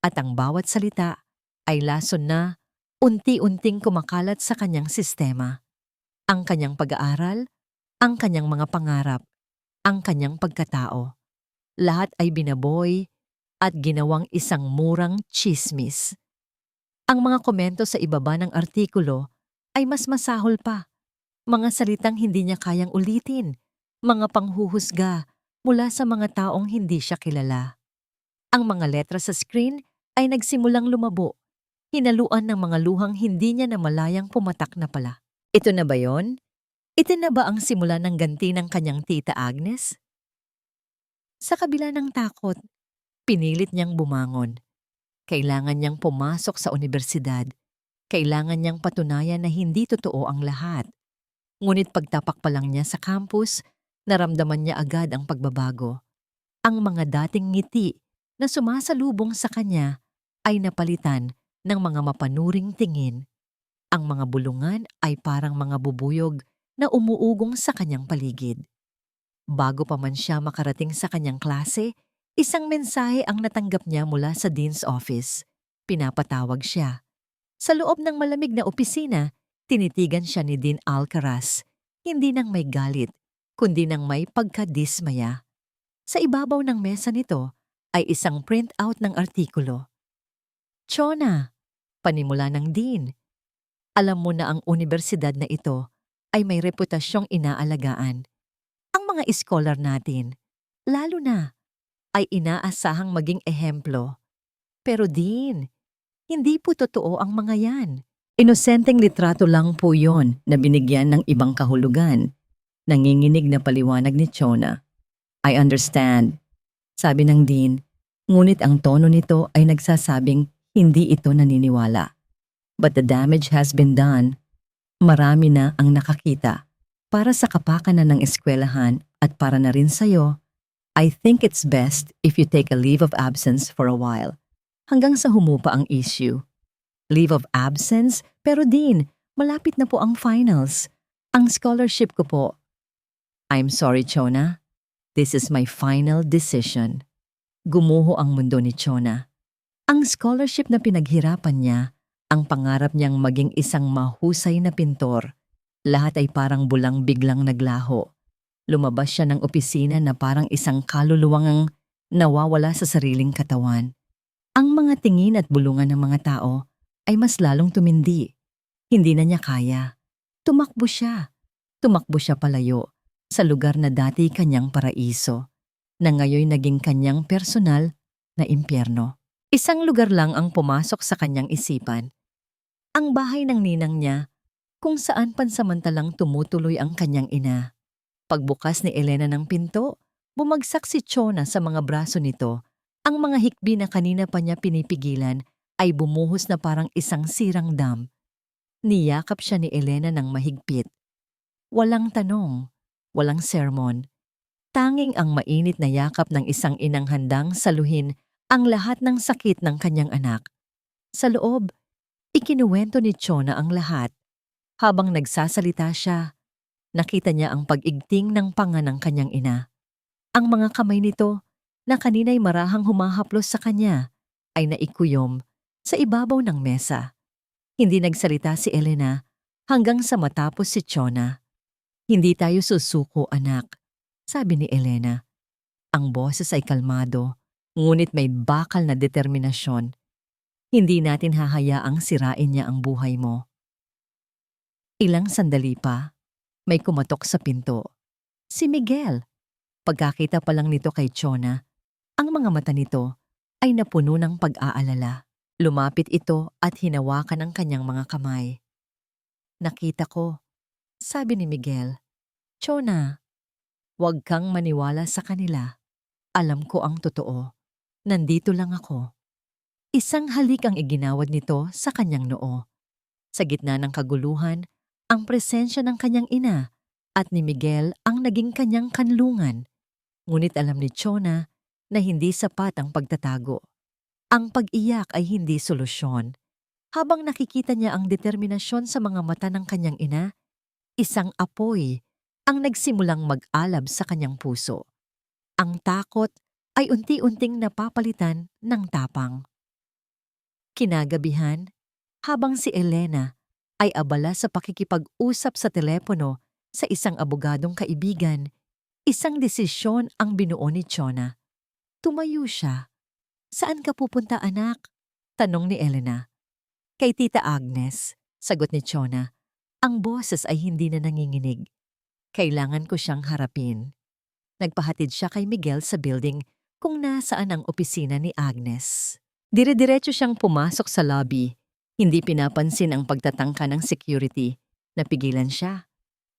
at ang bawat salita ay lason na unti-unting kumakalat sa kanyang sistema. Ang kanyang pag-aaral, ang kanyang mga pangarap, ang kanyang pagkatao. Lahat ay binaboy at ginawang isang murang tsismis. Ang mga komento sa ibaba ng artikulo ay mas masahol pa. Mga salitang hindi niya kayang ulitin, mga panghuhusga mula sa mga taong hindi siya kilala. Ang mga letra sa screen ay nagsimulang lumabo, hinaluan ng mga luhang hindi niya namalayang pumatak na pala. Ito na ba yon? Ito na ba ang simula ng ganti ng kanyang tita Agnes? Sa kabila ng takot, pinilit niyang bumangon. Kailangan niyang pumasok sa unibersidad. Kailangan niyang patunayan na hindi totoo ang lahat. Ngunit pagtapak pa lang niya sa campus, naramdaman niya agad ang pagbabago. Ang mga dating ngiti na sumasalubong sa kanya ay napalitan ng mga mapanuring tingin. Ang mga bulungan ay parang mga bubuyog na umuugong sa kanyang paligid. Bago pa man siya makarating sa kanyang klase, isang mensahe ang natanggap niya mula sa dean's office. Pinapatawag siya. Sa loob ng malamig na opisina, tinitigan siya ni Dean Alcaraz, hindi nang may galit, kundi nang may pagkadismaya. Sa ibabaw ng mesa nito ay isang printout ng artikulo. Chona, panimula ng Dean. Alam mo na ang unibersidad na ito ay may reputasyong inaalagaan. Ang mga scholar natin, lalo na, ay inaasahang maging ehemplo. Pero Dean, hindi po totoo ang mga yan. Inosenteng litrato lang po yon na binigyan ng ibang kahulugan. Nanginginig na paliwanag ni Chona. I understand, sabi ng Dean, ngunit ang tono nito ay nagsasabing hindi ito naniniwala. But the damage has been done. Marami na ang nakakita. Para sa kapakanan ng eskwelahan at para na rin sa'yo, I think it's best if you take a leave of absence for a while, hanggang sa humupa ang issue. Leave of absence? Pero Dean, malapit na po ang finals. Ang scholarship ko po. I'm sorry, Chona. This is my final decision. Gumuho ang mundo ni Chona. Ang scholarship na pinaghirapan niya, ang pangarap niyang maging isang mahusay na pintor, lahat ay parang bulang biglang naglaho. Lumabas siya ng opisina na parang isang kaluluwang nawawala sa sariling katawan. Ang mga tingin at bulungan ng mga tao ay mas lalong tumindi. Hindi na niya kaya. Tumakbo siya. Tumakbo siya palayo sa lugar na dati kanyang paraiso, na ngayon naging kanyang personal na impyerno. Isang lugar lang ang pumasok sa kanyang isipan. Ang bahay ng ninang niya, kung saan pansamantalang tumutuloy ang kanyang ina. Pagbukas ni Elena ng pinto, bumagsak si Chona sa mga braso nito. Ang mga hikbi na kanina pa niya pinipigilan ay bumuhos na parang isang sirang dam. Niyakap siya ni Elena ng mahigpit. Walang tanong, walang sermon. Tanging ang mainit na yakap ng isang inang handang saluhin ang lahat ng sakit ng kanyang anak. Sa loob, ikinuwento ni Chona ang lahat. Habang nagsasalita siya, nakita niya ang pag-igting ng panga ng kanyang ina. Ang mga kamay nito, na kanina'y marahang humahaplos sa kanya, ay naikuyom sa ibabaw ng mesa. Hindi nagsalita si Elena hanggang sa matapos si Chona. "Hindi tayo susuko, anak," sabi ni Elena. Ang boses ay kalmado, ngunit may bakal na determinasyon. "Hindi natin hahayaang sirain niya ang buhay mo." Ilang sandali pa, may kumatok sa pinto. Si Miguel. Pagkakita pa lang nito kay Chona, ang mga mata nito ay napuno ng pag-aalala. Lumapit ito at hinawakan ang kanyang mga kamay. "Nakita ko," sabi ni Miguel. "Chona, huwag kang maniwala sa kanila. Alam ko ang totoo. Nandito lang ako." Isang halik ang iginawad nito sa kanyang noo. Sa gitna ng kaguluhan, ang presensya ng kanyang ina at ni Miguel ang naging kanyang kanlungan. Ngunit alam ni Chona na hindi sapat ang pagtatago. Ang pag-iyak ay hindi solusyon. Habang nakikita niya ang determinasyon sa mga mata ng kanyang ina, isang apoy ang nagsimulang mag-alab sa kanyang puso. Ang takot ay unti-unting napapalitan ng tapang. Kinagabihan, habang si Elena ay abala sa pakikipag-usap sa telepono sa isang abogadong kaibigan, isang desisyon ang binuo ni Chona. Tumayo siya. "Saan ka pupunta, anak?" tanong ni Elena. "Kay Tita Agnes," sagot ni Chona. Ang boses ay hindi na nanginginig. "Kailangan ko siyang harapin." Nagpahatid siya kay Miguel sa building kung nasaan ang opisina ni Agnes. Dire-diretso siyang pumasok sa lobby. Hindi pinapansin ang pagtatangka ng security. Napigilan siya.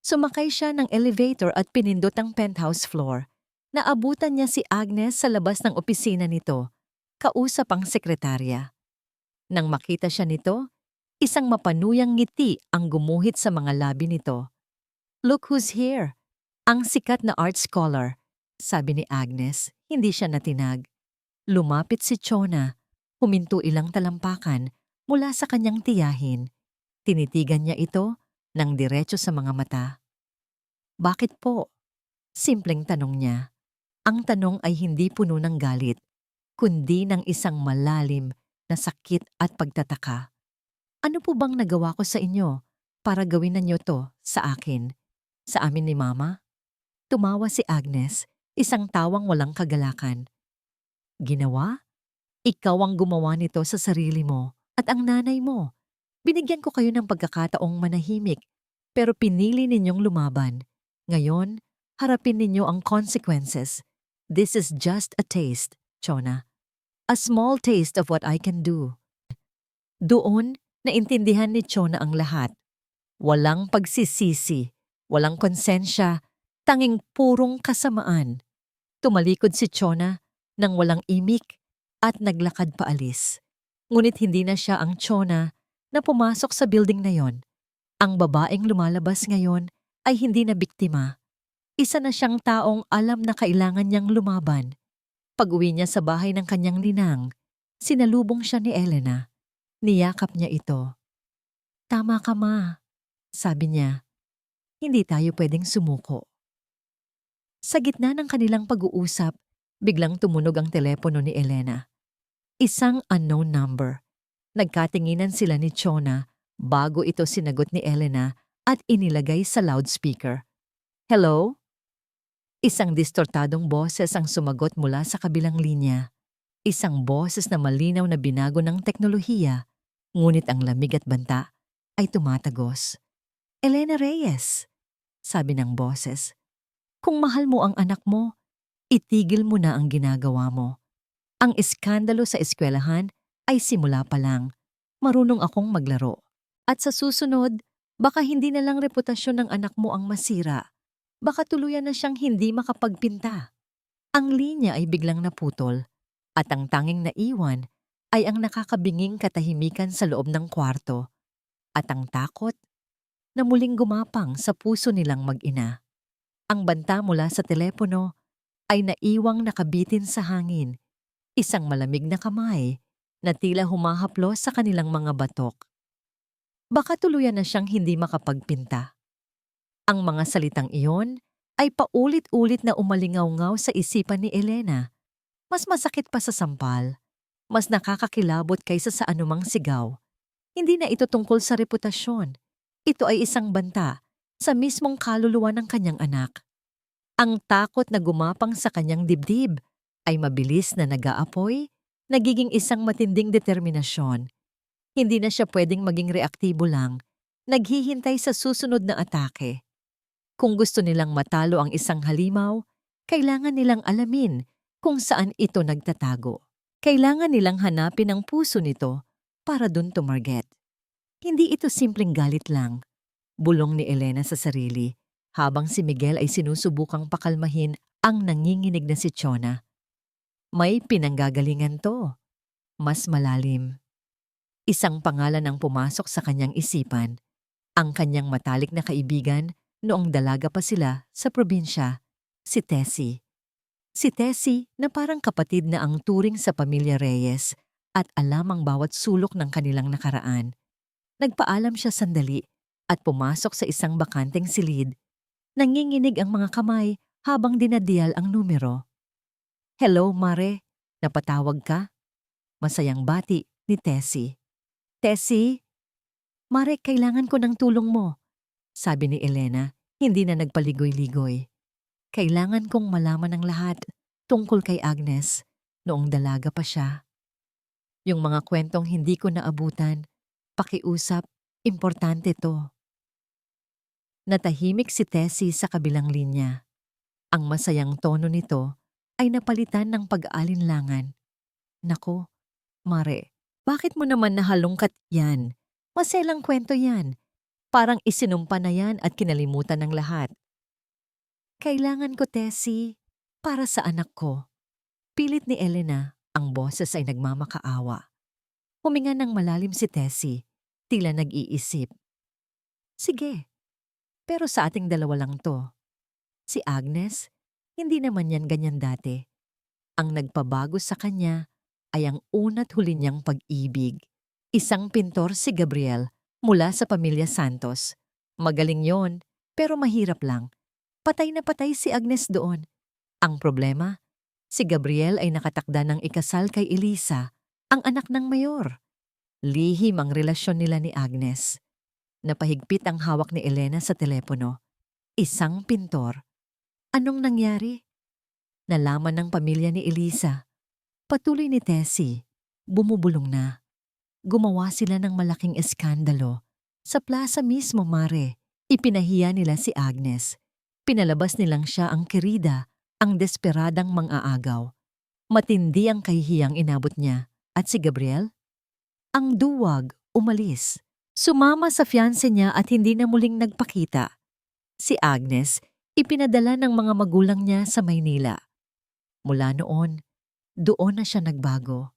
Sumakay siya ng elevator at pinindot ang penthouse floor. Naabutan niya si Agnes sa labas ng opisina nito. Kausap ang sekretarya. Nang makita siya nito, isang mapanuyang ngiti ang gumuhit sa mga labi nito. "Look who's here!" "Ang sikat na art scholar," sabi ni Agnes. Hindi siya natinag. Lumapit si Chona. Huminto ilang talampakan mula sa kanyang tiyahin. Tinitigan niya ito ng diretso sa mga mata. "Bakit po?" Simpleng tanong niya. Ang tanong ay hindi puno ng galit, kundi ng isang malalim na sakit at pagtataka. "Ano po bang nagawa ko sa inyo para gawin ninyo to sa akin? Sa amin ni Mama?" Tumawa si Agnes, isang tawang walang kagalakan. "Ginawa? Ikaw ang gumawa nito sa sarili mo at ang nanay mo. Binigyan ko kayo ng pagkakataong manahimik, pero pinili ninyong lumaban. Ngayon, harapin ninyo ang consequences. This is just a taste, Chona. A small taste of what I can do." Doon, naintindihan ni Chona ang lahat. Walang pagsisisi, walang konsensya, tanging purong kasamaan. Tumalikod si Chona nang walang imik at naglakad paalis. Ngunit hindi na siya ang Chona na pumasok sa building na yon. Ang babaeng lumalabas ngayon ay hindi na biktima. Isa na siyang taong alam na kailangan niyang lumaban. Pag-uwi niya sa bahay ng kanyang ninang, sinalubong siya ni Elena. Niyakap niya ito. "Tama ka, Ma," sabi niya. "Hindi tayo pwedeng sumuko." Sa gitna ng kanilang pag-uusap, biglang tumunog ang telepono ni Elena. Isang unknown number. Nagkatinginan sila ni Chona bago ito sinagot ni Elena at inilagay sa loudspeaker. "Hello?" Isang distortadong boses ang sumagot mula sa kabilang linya. Isang boses na malinaw na binago ng teknolohiya, ngunit ang lamig at banta ay tumatagos. "Elena Reyes," sabi ng boses. "Kung mahal mo ang anak mo, itigil mo na ang ginagawa mo. Ang iskandalo sa eskwelahan ay simula pa lang. Marunong akong maglaro. At sa susunod, baka hindi na lang reputasyon ng anak mo ang masira. Baka tuluyan na siyang hindi makapagpinta. Ang linya ay biglang naputol at ang tanging naiwan ay ang nakakabinging katahimikan sa loob ng kwarto at ang takot na muling gumapang sa puso nilang mag-ina. Ang banta mula sa telepono ay naiwang nakabitin sa hangin, isang malamig na kamay na tila humahaplos sa kanilang mga batok. Baka tuluyan na siyang hindi makapagpinta. Ang mga salitang iyon ay paulit-ulit na umalingaw-ngaw sa isipan ni Elena. Mas masakit pa sa sampal, mas nakakakilabot kaysa sa anumang sigaw. Hindi na ito tungkol sa reputasyon. Ito ay isang banta sa mismong kaluluwa ng kanyang anak. Ang takot na gumapang sa kanyang dibdib ay mabilis na nag-aapoy, nagiging isang matinding determinasyon. Hindi na siya pwedeng maging reaktibo lang, naghihintay sa susunod na atake. Kung gusto nilang matalo ang isang halimaw, kailangan nilang alamin kung saan ito nagtatago. Kailangan nilang hanapin ang puso nito para dun tumarget. Hindi ito simpleng galit lang, bulong ni Elena sa sarili, habang si Miguel ay sinusubukang pakalmahin ang nanginginig na si Chona. May pinanggagalingan to, mas malalim. Isang pangalan ang pumasok sa kanyang isipan, ang kanyang matalik na kaibigan noong dalaga pa sila sa probinsya, si Tessie. Si Tessie na parang kapatid na ang turing sa pamilya Reyes at alam ang bawat sulok ng kanilang nakaraan. Nagpaalam siya sandali at pumasok sa isang bakanteng silid. Nanginginig ang mga kamay habang dinadial ang numero. "Hello, Mare. Napatawag ka?" Masayang bati ni Tessie. "Tessie? Mare, kailangan ko ng tulong mo," sabi ni Elena, hindi na nagpaligoy-ligoy. Kailangan kong malaman ang lahat tungkol kay Agnes noong dalaga pa siya. Yung mga kwentong hindi ko naabutan, pakiusap, importante to. Natahimik si Tessie sa kabilang linya. Ang masayang tono nito ay napalitan ng pag-aalinlangan. "Nako, Mare, bakit mo naman nahalungkat yan? Maselang kwento yan. Parang isinumpa na yan at kinalimutan ng lahat." "Kailangan ko, Tessie, para sa anak ko." Pilit ni Elena, ang boses ay nagmamakaawa. Huminga ng malalim si Tessie, tila nag-iisip. "Sige, pero sa ating dalawa lang to. Si Agnes, hindi naman yan ganyan dati. Ang nagpabago sa kanya ay ang una't huli niyang pag-ibig. Isang pintor si Gabriel mula sa pamilya Santos. Magaling yon, pero mahirap lang. Patay na patay si Agnes doon. Ang problema, si Gabriel ay nakatakda ng ikasal kay Elisa, ang anak ng mayor. Lihim ang relasyon nila ni Agnes. Napahigpit ang hawak ni Elena sa telepono. Isang pintor. Anong nangyari? Nalaman ng pamilya ni Elisa. Patuloy ni Tessie. Bumubulong na. Gumawa sila ng malaking eskandalo. Sa plaza mismo, Mare, ipinahiya nila si Agnes. Pinalabas nilang siya ang kerida, ang desperadang mang-aagaw. Matindi ang kahihiyang inabot niya. At si Gabriel? Ang duwag, umalis. Sumama sa fiancé niya at hindi na muling nagpakita. Si Agnes, ipinadala ng mga magulang niya sa Maynila. Mula noon, doon na siya nagbago.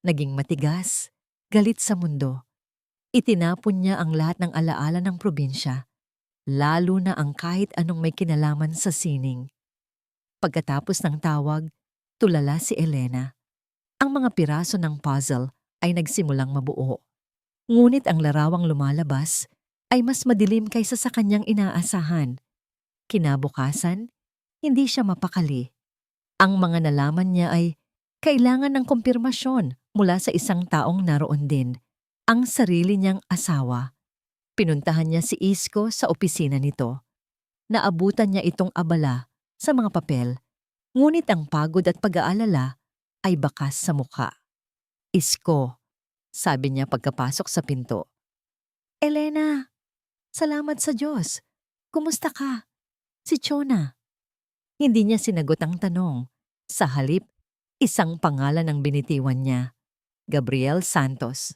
Naging matigas, galit sa mundo. Itinapon niya ang lahat ng alaala ng probinsya, lalo na ang kahit anong may kinalaman sa sining. Pagkatapos ng tawag, tulala si Elena. Ang mga piraso ng puzzle ay nagsimulang mabuo. Ngunit ang larawang lumalabas ay mas madilim kaysa sa kanyang inaasahan. Kinabukasan, hindi siya mapakali. Ang mga nalaman niya ay kailangan ng kumpirmasyon mula sa isang taong naroon din, ang sarili niyang asawa. Pinuntahan niya si Isko sa opisina nito. Naabutan niya itong abala sa mga papel, ngunit ang pagod at pag-aalala ay bakas sa mukha. "Isko," sabi niya pagkapasok sa pinto. "Elena, salamat sa Diyos. Kumusta ka? Si Chona." Hindi niya sinagot ang tanong. Sa halip, isang pangalan ang binitiwan niya. Gabriel Santos.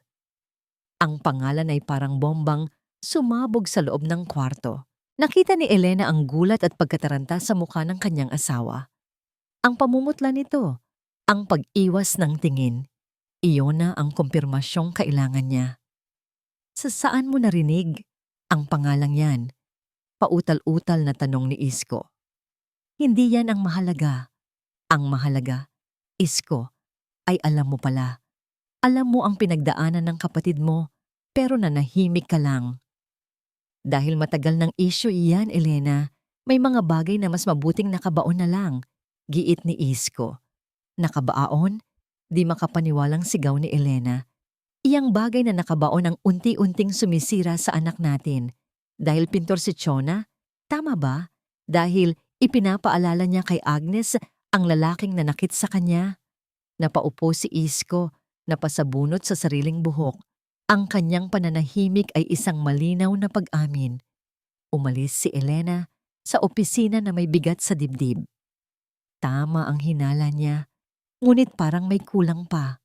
Ang pangalan ay parang bombang sumabog sa loob ng kwarto. Nakita ni Elena ang gulat at pagkataranta sa mukha ng kanyang asawa. Ang pamumutla nito, ang pag-iwas ng tingin, iyon na ang kumpirmasyong kailangan niya. Sa saan mo narinig ang pangalang yan? Pautal-utal na tanong ni Isko. Hindi yan ang mahalaga. Ang mahalaga, Isko, ay alam mo pala. Alam mo ang pinagdaanan ng kapatid mo, pero nanahimik ka lang. Dahil matagal ng issue iyan, Elena, may mga bagay na mas mabuting nakabaon na lang, giit ni Isko. Nakabaon? Di makapaniwalang sigaw ni Elena. Iyang bagay na nakabaon ang unti-unting sumisira sa anak natin. Dahil pintor si Chona? Tama ba? Dahil ipinapaalala niya kay Agnes ang lalaking nanakit sa kanya? Napaupo si Isko, napasabunot sa sariling buhok. Ang kanyang pananahimik ay isang malinaw na pag-amin. Umalis si Elena sa opisina na may bigat sa dibdib. Tama ang hinala niya, ngunit parang may kulang pa.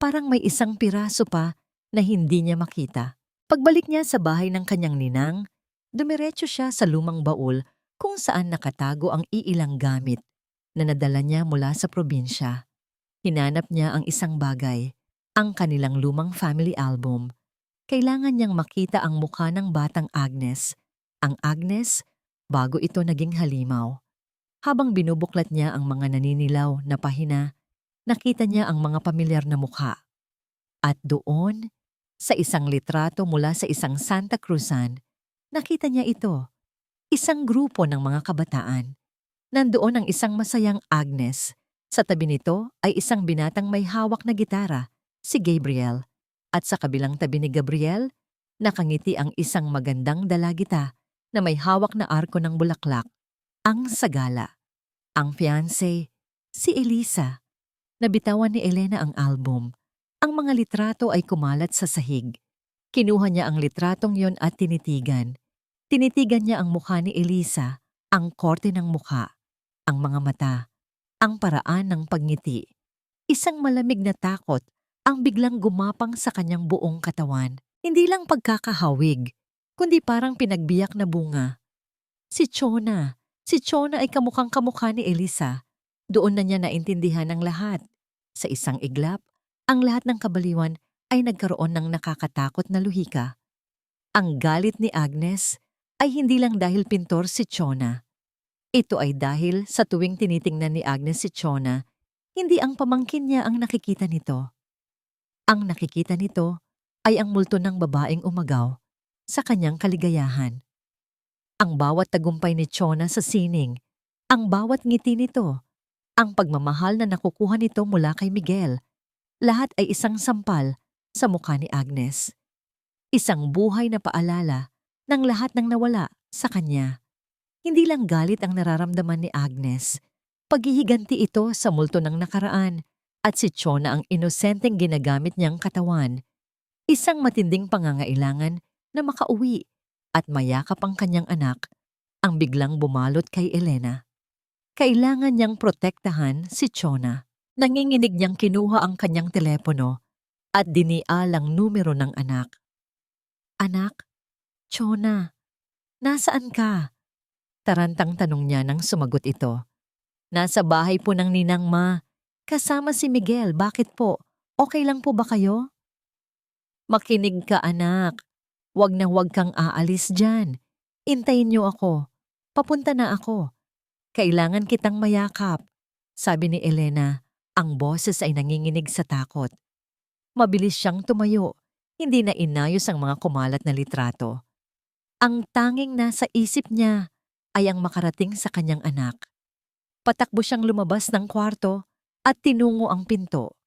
Parang may isang piraso pa na hindi niya makita. Pagbalik niya sa bahay ng kanyang ninang, dumiretso siya sa lumang baul kung saan nakatago ang iilang gamit na nadala niya mula sa probinsya. Hinanap niya ang isang bagay, ang kanilang lumang family album. Kailangan niyang makita ang mukha ng batang Agnes. Ang Agnes, bago ito naging halimaw. Habang binubuklat niya ang mga naninilaw na pahina, nakita niya ang mga pamilyar na mukha. At doon, sa isang litrato mula sa isang Santa Cruzan, nakita niya ito. Isang grupo ng mga kabataan. Nandoon ang isang masayang Agnes. Sa tabi nito ay isang binatang may hawak na gitara, si Gabriel. At sa kabilang tabi ni Gabriel, nakangiti ang isang magandang dalagita na may hawak na arko ng bulaklak, ang Sagala. Ang fiancé, si Elisa. Nabitawan ni Elena ang album. Ang mga litrato ay kumalat sa sahig. Kinuha niya ang litratong yon at tinitigan. Tinitigan niya ang mukha ni Elisa, ang korte ng mukha, ang mga mata, ang paraan ng pagngiti. Isang malamig na takot ang biglang gumapang sa kanyang buong katawan. Hindi lang pagkakahawig, kundi parang pinagbiyak na bunga. Si Chona. Si Chona ay kamukhang-kamukha ni Elisa. Doon na niya naintindihan ang lahat. Sa isang iglap, ang lahat ng kabaliwan ay nagkaroon ng nakakatakot na luhika. Ang galit ni Agnes ay hindi lang dahil pintor si Chona. Ito ay dahil sa tuwing tinitingnan ni Agnes si Chona, hindi ang pamangkin niya ang nakikita nito. Ang nakikita nito ay ang multo ng babaeng umagaw sa kanyang kaligayahan. Ang bawat tagumpay ni Chona sa sining, ang bawat ngiti nito, ang pagmamahal na nakukuha nito mula kay Miguel, lahat ay isang sampal sa mukha ni Agnes. Isang buhay na paalala ng lahat ng nawala sa kanya. Hindi lang galit ang nararamdaman ni Agnes. Paghihiganti ito sa multo ng nakaraan at si Chona ang inosenteng ginagamit niyang katawan. Isang matinding pangangailangan na makauwi at mayakap ang kanyang anak ang biglang bumalot kay Elena. Kailangan niyang protektahan si Chona. Nanginginig niyang kinuha ang kanyang telepono at dinial ang numero ng anak. Anak, Chona, nasaan ka? Tarantang tanong niya nang sumagot ito. Nasa bahay po ng ninang ma. Kasama si Miguel, bakit po? Okay lang po ba kayo? Makinig ka anak. Huwag na huwag kang aalis dyan. Intayin niyo ako. Papunta na ako. Kailangan kitang mayakap. Sabi ni Elena, ang boses ay nanginginig sa takot. Mabilis siyang tumayo. Hindi na inayos ang mga kumalat na litrato. Ang tanging nasa isip niya ay ang makarating sa kanyang anak. Patakbo siyang lumabas ng kwarto at tinungo ang pinto.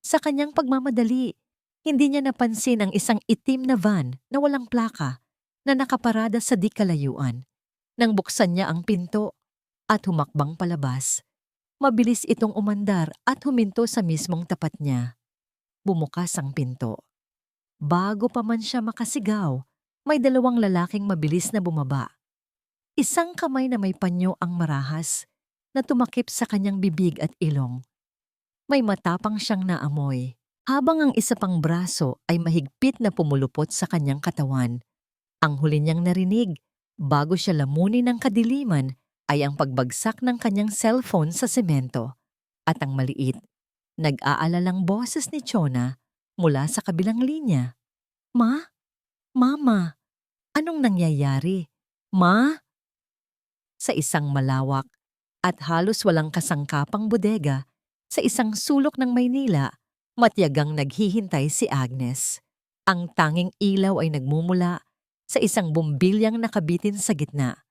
Sa kanyang pagmamadali, hindi niya napansin ang isang itim na van na walang plaka na nakaparada sa di kalayuan. Nang buksan niya ang pinto at humakbang palabas, mabilis itong umandar at huminto sa mismong tapat niya. Bumukas ang pinto. Bago pa man siya makasigaw, may dalawang lalaking mabilis na bumaba. Isang kamay na may panyo ang marahas na tumakip sa kanyang bibig at ilong. May matapang siyang naamoy, habang ang isa pang braso ay mahigpit na pumulupot sa kanyang katawan. Ang huli niyang narinig, Bago siya lamunin ng kadiliman ay ang pagbagsak ng kanyang cellphone sa semento at ang maliit, nag-aalalang boses ni Chona mula sa kabilang linya. Ma? Mama? Anong nangyayari? Ma? Sa isang malawak at halos walang kasangkapang bodega sa isang sulok ng Maynila, matyagang naghihintay si Agnes. Ang tanging ilaw ay nagmumula sa isang bumbilyang nakabitin sa gitna.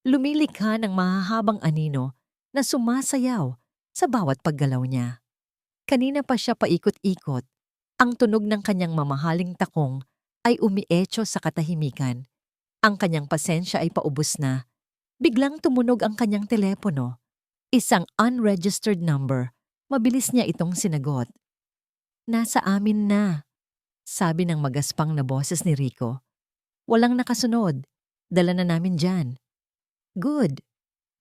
Lumilikha ng mahahabang anino na sumasayaw sa bawat paggalaw niya. Kanina pa siya paikot-ikot. Ang tunog ng kanyang mamahaling takong ay umietso sa katahimikan. Ang kanyang pasensya ay paubos na. Biglang tumunog ang kanyang telepono. Isang unregistered number. Mabilis niya itong sinagot. Nasa amin na, sabi ng magaspang na boses ni Rico. Walang nakasunod. Dala na namin dyan. Good,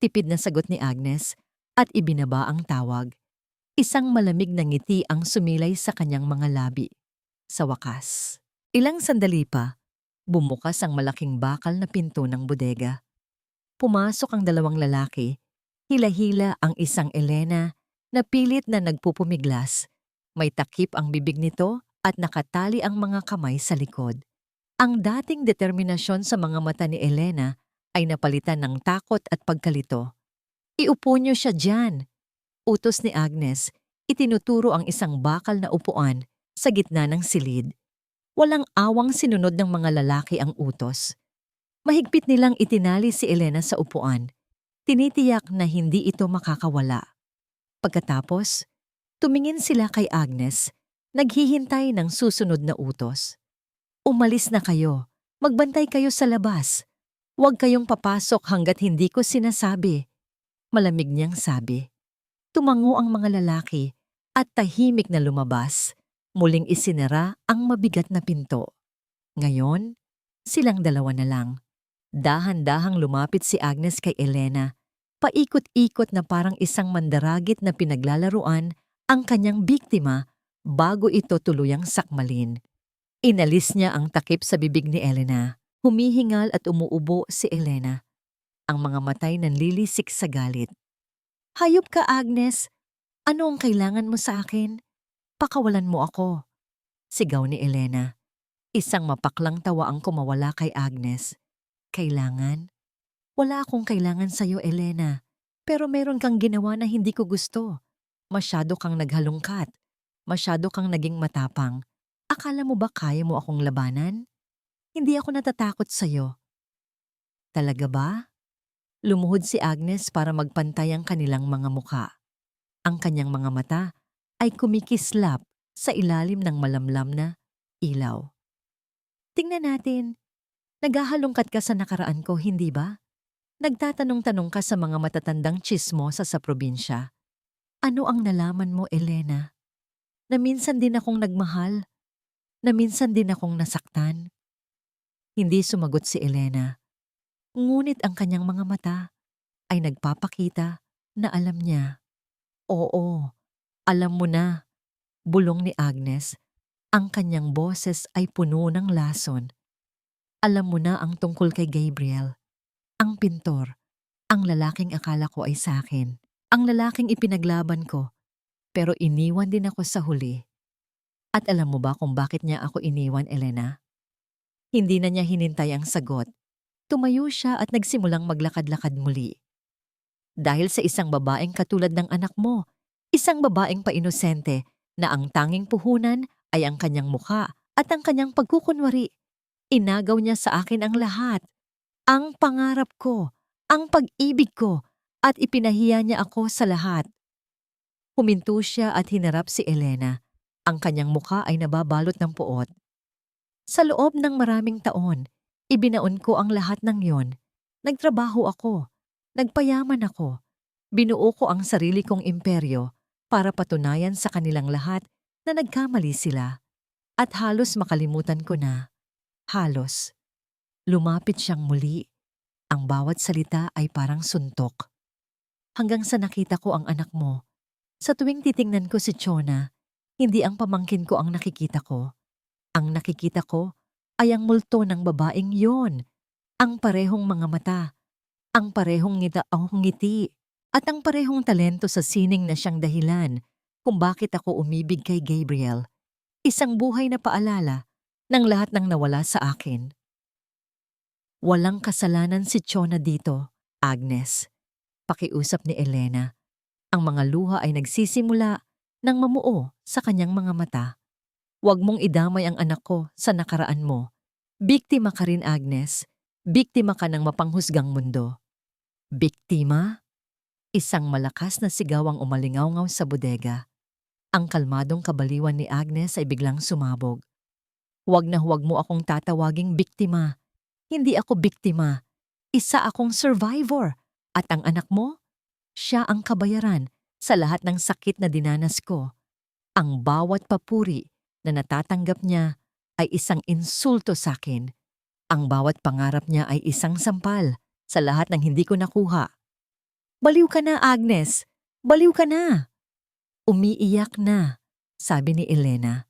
tipid na sagot ni Agnes at ibinaba ang tawag. Isang malamig na ngiti ang sumilay sa kanyang mga labi. Sa wakas, ilang sandali pa, bumukas ang malaking bakal na pinto ng bodega. Pumasok ang dalawang lalaki. Hila-hila ang isang Elena na pilit na nagpupumiglas. May takip ang bibig nito at nakatali ang mga kamay sa likod. Ang dating determinasyon sa mga mata ni Elena ay napalitan ng takot at pagkalito. Iupo niyo siya dyan. Utos ni Agnes, itinuturo ang isang bakal na upuan sa gitna ng silid. Walang awang sinunod ng mga lalaki ang utos. Mahigpit nilang itinali si Elena sa upuan. Tinitiyak na hindi ito makakawala. Pagkatapos, tumingin sila kay Agnes, naghihintay ng susunod na utos. Umalis na kayo. Magbantay kayo sa labas. Huwag kayong papasok hanggat hindi ko sinasabi. Malamig niyang sabi. Tumango ang mga lalaki at tahimik na lumabas. Muling isinara ang mabigat na pinto. Ngayon, silang dalawa na lang. Dahan-dahang lumapit si Agnes kay Elena. Paikot-ikot na parang isang mandaragit na pinaglalaruan ang kanyang biktima bago ito tuluyang sakmalin. Inalis niya ang takip sa bibig ni Elena. Humihingal at umuubo si Elena. Ang mga matay nanlilisik sa galit. Hayop ka, Agnes. Ano ang kailangan mo sa akin? Pakawalan mo ako. Sigaw ni Elena. Isang mapaklang tawa ang kumawala kay Agnes. Kailangan? Wala akong kailangan sa'yo, Elena. Pero meron kang ginawa na hindi ko gusto. Masyado kang naghalungkat. Masyado kang naging matapang. Akala mo ba kaya mo akong labanan? Hindi ako natatakot sa'yo. Talaga ba? Lumuhod si Agnes para magpantay ang kanilang mga muka. Ang kanyang mga mata ay kumikislap sa ilalim ng malamlam na ilaw. Tingnan natin. Naghahalungkat ka sa nakaraan ko, hindi ba? Nagtatanong-tanong ka sa mga matatandang tsismosa sa probinsya. Ano ang nalaman mo, Elena? Na minsan din akong nagmahal. Na minsan din akong nasaktan. Hindi sumagot si Elena. Ngunit ang kanyang mga mata ay nagpapakita na alam niya. Oo, alam mo na. Bulong ni Agnes. Ang kanyang boses ay puno ng lason. Alam mo na ang tungkol kay Gabriel. Ang pintor. Ang lalaking akala ko ay sa akin. Ang lalaking ipinaglaban ko. Pero iniwan din ako sa huli. At alam mo ba kung bakit niya ako iniwan, Elena? Hindi na niya hinintay ang sagot. Tumayo siya at nagsimulang maglakad-lakad muli. Dahil sa isang babaeng katulad ng anak mo, isang babaeng painosente na ang tanging puhunan ay ang kanyang mukha at ang kanyang pagkukunwari. Inagaw niya sa akin ang lahat. Ang pangarap ko, ang pag-ibig ko, at ipinahiya niya ako sa lahat. Huminto siya at hinarap si Elena. Ang kanyang mukha ay nababalot ng puot. Sa loob ng maraming taon, ibinaon ko ang lahat ng yon. Nagtrabaho ako. Nagpayaman ako. Binuo ko ang sarili kong imperyo para patunayan sa kanilang lahat na nagkamali sila. At halos makalimutan ko na. Halos. Lumapit siyang muli. Ang bawat salita ay parang suntok. Hanggang sa nakita ko ang anak mo. Sa tuwing titingnan ko si Chona, hindi ang pamangkin ko ang nakikita ko. Ang nakikita ko ay ang multo ng babaeng yon. Ang parehong mga mata, ang parehong ngiti, at ang parehong talento sa sining na siyang dahilan kung bakit ako umibig kay Gabriel. Isang buhay na paalala ng lahat ng nawala sa akin. Walang kasalanan si Chona dito, Agnes. Pakiusap ni Elena. Ang mga luha ay nagsisimula ng mamuo sa kanyang mga mata. Huwag mong idamay ang anak ko sa nakaraan mo. Biktima ka rin, Agnes. Biktima ka ng mapanghusgang mundo. Biktima? Isang malakas na sigaw ang umalingaw-ngaw sa bodega. Ang kalmadong kabaliwan ni Agnes ay biglang sumabog. Huwag na huwag mo akong tatawaging biktima. Hindi ako biktima. Isa akong survivor. At ang anak mo? Siya ang kabayaran sa lahat ng sakit na dinanas ko. Ang bawat papuri na natatanggap niya ay isang insulto sa akin. Ang bawat pangarap niya ay isang sampal sa lahat ng hindi ko nakuha. Baliw ka na, Agnes. Baliw ka na. Umiiyak na, sabi ni Elena.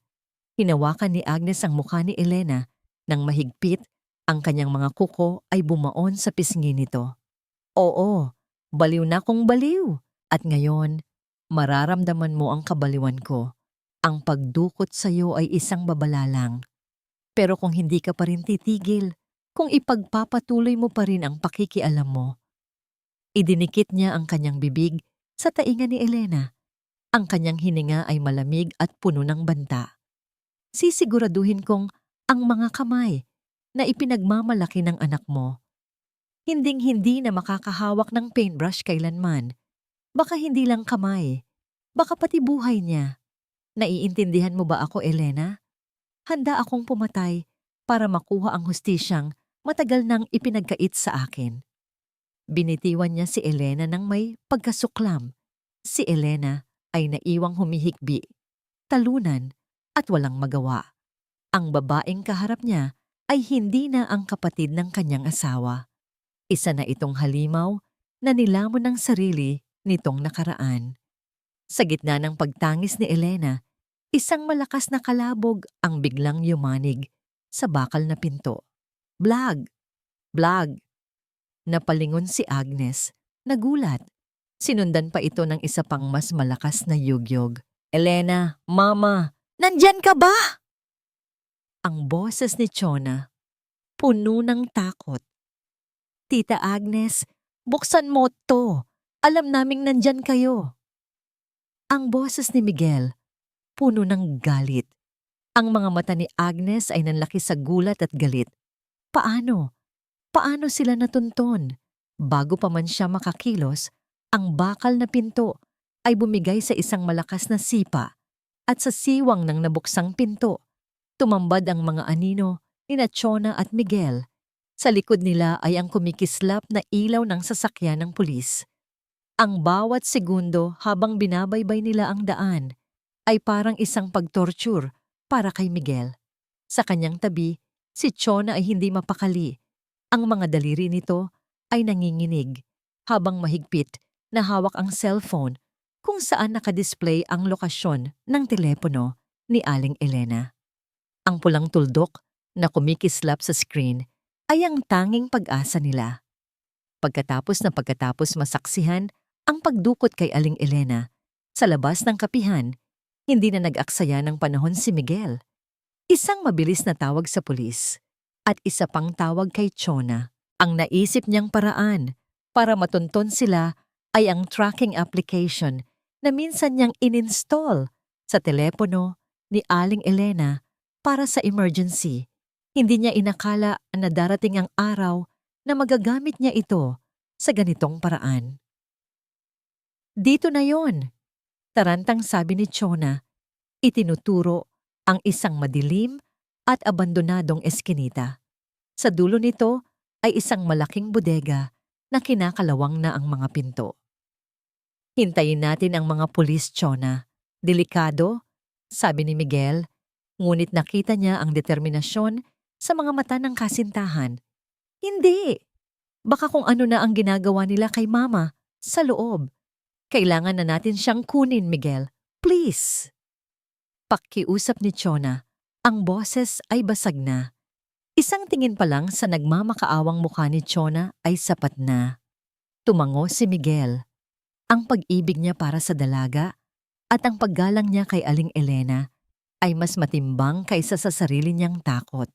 Hinawakan ni Agnes ang mukha ni Elena nang mahigpit. Ang kanyang mga kuko ay bumaon sa pisngi nito. Oo, baliw na kong baliw. At ngayon, mararamdaman mo ang kabaliwan ko. Ang pagdukot sa iyo ay isang babala lang. Pero kung hindi ka pa rin titigil, kung ipagpapatuloy mo pa rin ang pakikialam mo. Idinikit niya ang kanyang bibig sa tainga ni Elena. Ang kanyang hininga ay malamig at puno ng banta. Sisiguraduhin kong ang mga kamay na ipinagmamalaki ng anak mo. Hinding-hindi na makakahawak ng paintbrush kailanman. Baka hindi lang kamay, baka pati buhay niya. Naiintindihan mo ba ako, Elena? Handa akong pumatay para makuha ang hustisyang matagal nang ipinagkait sa akin. Binitiwan niya si Elena ng may pagkasuklam. Si Elena ay naiwang humihikbi, talunan at walang magawa. Ang babaeng kaharap niya ay hindi na ang kapatid ng kanyang asawa. Isa na itong halimaw na nilamon ng sarili nitong nakaraan. Sa gitna ng pagtangis ni Elena, isang malakas na kalabog ang biglang yumanig sa bakal na pinto. Blag! Blag! Napalingon si Agnes. Nagulat. Sinundan pa ito ng isa pang mas malakas na yugyog. Elena, Mama, nandyan ka ba? Ang boses ni Chona, puno ng takot. Tita Agnes, buksan mo to. Alam naming nandyan kayo. Ang boses ni Miguel, puno ng galit. Ang mga mata ni Agnes ay nanlaki sa gulat at galit. Paano? Paano sila natunton? Bago pa man siya makakilos, ang bakal na pinto ay bumigay sa isang malakas na sipa at sa siwang ng nabuksang pinto, tumambad ang mga anino ni Chona at Miguel. Sa likod nila ay ang kumikislap na ilaw ng sasakyan ng pulis. Ang bawat segundo habang binabaybay nila ang daan ay parang isang pagtorture para kay Miguel. Sa kanyang tabi, si Chona ay hindi mapakali. Ang mga daliri nito ay nanginginig habang mahigpit na hawak ang cellphone kung saan nakadisplay ang lokasyon ng telepono ni Aling Elena. Ang pulang tuldok na kumikislap sa screen ay ang tanging pag-asa nila. Pagkatapos masaksihan ang pagdukot kay Aling Elena, sa labas ng kapihan, hindi na nag-aksaya ng panahon si Miguel. Isang mabilis na tawag sa pulis at isa pang tawag kay Chona. Ang naisip niyang paraan para matunton sila ay ang tracking application na minsan niyang ininstall sa telepono ni Aling Elena para sa emergency. Hindi niya inakala na darating ang araw na magagamit niya ito sa ganitong paraan. Dito na yon, tarantang sabi ni Chona. Itinuturo ang isang madilim at abandonadong eskinita. Sa dulo nito ay isang malaking bodega na kinakalawang na ang mga pinto. Hintayin natin ang mga pulis, Chona. Delikado, sabi ni Miguel, ngunit nakita niya ang determinasyon sa mga mata ng kasintahan. Hindi! Baka kung ano na ang ginagawa nila kay Mama sa loob. Kailangan na natin siyang kunin, Miguel. Please! Pakiusap ni Chona. Ang boses ay basag na. Isang tingin pa lang sa nagmamakaawang mukha ni Chona ay sapat na. Tumango si Miguel. Ang pag-ibig niya para sa dalaga at ang paggalang niya kay Aling Elena ay mas matimbang kaysa sa sarili niyang takot.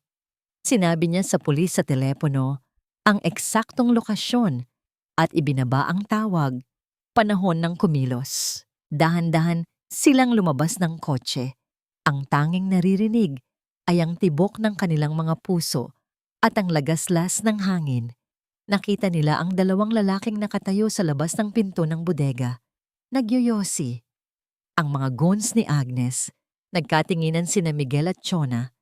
Sinabi niya sa pulis sa telepono ang eksaktong lokasyon at ibinaba ang tawag. Panahon ng kumilos. Dahan-dahan silang lumabas ng kotse. Ang tanging naririnig ay ang tibok ng kanilang mga puso at ang lagaslas ng hangin. Nakita nila ang dalawang lalaking nakatayo sa labas ng pinto ng bodega. Nagyoyosi. Ang mga goons ni Agnes, nagkatinginan sina Miguel at Chona.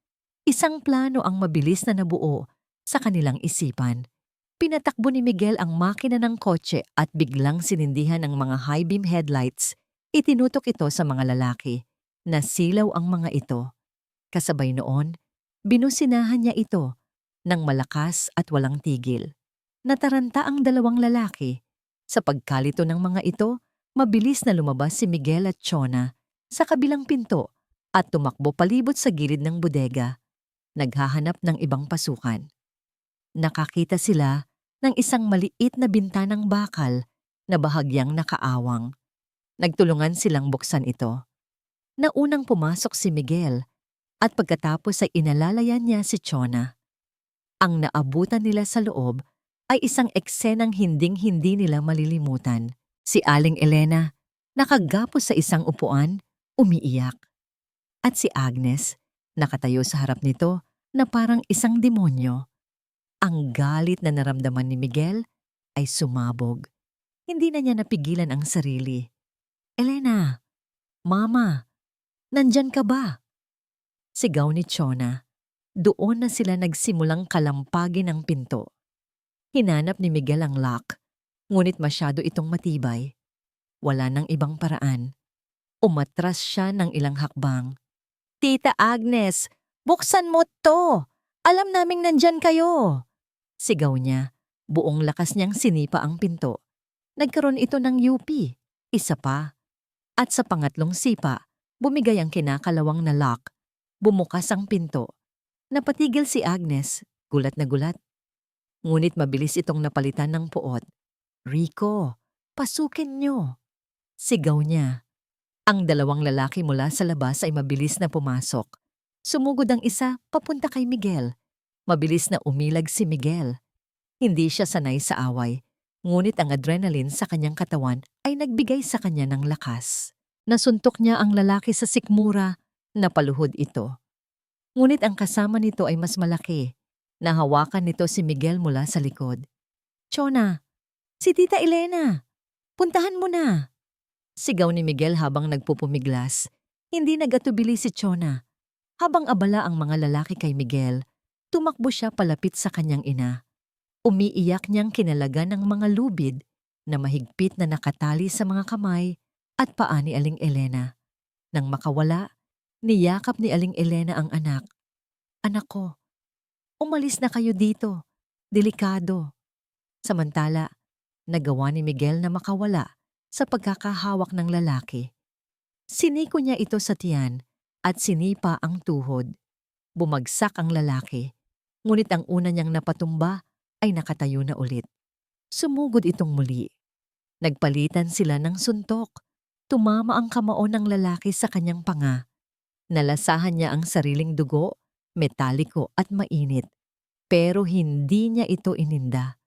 Isang plano ang mabilis na nabuo sa kanilang isipan. Pinatakbo ni Miguel ang makina ng kotse at biglang sinindihan ng mga high beam headlights. Itinutok ito sa mga lalaki. Nasilaw ang mga ito. Kasabay noon, binusinahan niya ito ng malakas at walang tigil. Nataranta ang dalawang lalaki. Sa pagkalito ng mga ito, mabilis na lumabas si Miguel at Chona sa kabilang pinto at tumakbo palibot sa gilid ng bodega. Naghahanap ng ibang pasukan. Nakakita sila ng isang maliit na bintanang bakal na bahagyang nakaawang. Nagtulungan silang buksan ito. Naunang pumasok si Miguel at pagkatapos ay inalalayan niya si Chona. Ang naabutan nila sa loob ay isang eksenang hinding-hindi nila malilimutan. Si Aling Elena, nakagapos sa isang upuan, umiiyak. At si Agnes, nakatayo sa harap nito na parang isang demonyo. Ang galit na naramdaman ni Miguel ay sumabog. Hindi na niya napigilan ang sarili. Elena, Mama, nandyan ka ba? Sigaw ni Chona. Doon na sila nagsimulang kalampagin ang pinto. Hinanap ni Miguel ang lock, ngunit masyado itong matibay. Wala nang ibang paraan. Umatras siya ng ilang hakbang. Tita Agnes, buksan mo to! Alam naming nandyan kayo! Sigaw niya. Buong lakas niyang sinipa ang pinto. Nagkaroon ito ng UP. Isa pa. At sa pangatlong sipa, bumigay ang kinakalawang na lock. Bumukas ang pinto. Napatigil si Agnes, gulat na gulat. Ngunit mabilis itong napalitan ng puot. Rico, pasukin niyo! Sigaw niya. Ang dalawang lalaki mula sa labas ay mabilis na pumasok. Sumugod ang isa papunta kay Miguel. Mabilis na umilag si Miguel. Hindi siya sanay sa away, ngunit ang adrenaline sa kanyang katawan ay nagbigay sa kanya ng lakas. Nasuntok niya ang lalaki sa sikmura, napaluhod ito. Ngunit ang kasama nito ay mas malaki. Nahawakan nito si Miguel mula sa likod. Chona, si Tita Elena, puntahan mo na. Sigaw ni Miguel habang nagpupumiglas. Hindi nagatubili si Chona. Habang abala ang mga lalaki kay Miguel, tumakbo siya palapit sa kanyang ina. Umiiyak niyang kinalagan ng mga lubid na mahigpit na nakatali sa mga kamay at paa ni Aling Elena. Nang makawala, niyakap ni Aling Elena ang anak. Anak ko, umalis na kayo dito. Delikado. Samantala, nagawa ni Miguel na makawala sa pagkakahawak ng lalaki. Siniko niya ito sa tiyan at sinipa ang tuhod. Bumagsak ang lalaki, ngunit ang una niyang napatumba ay nakatayo na ulit. Sumugod itong muli. Nagpalitan sila ng suntok. Tumama ang kamao ng lalaki sa kanyang panga. Nalasahan niya ang sariling dugo, metaliko at mainit. Pero hindi niya ito ininda.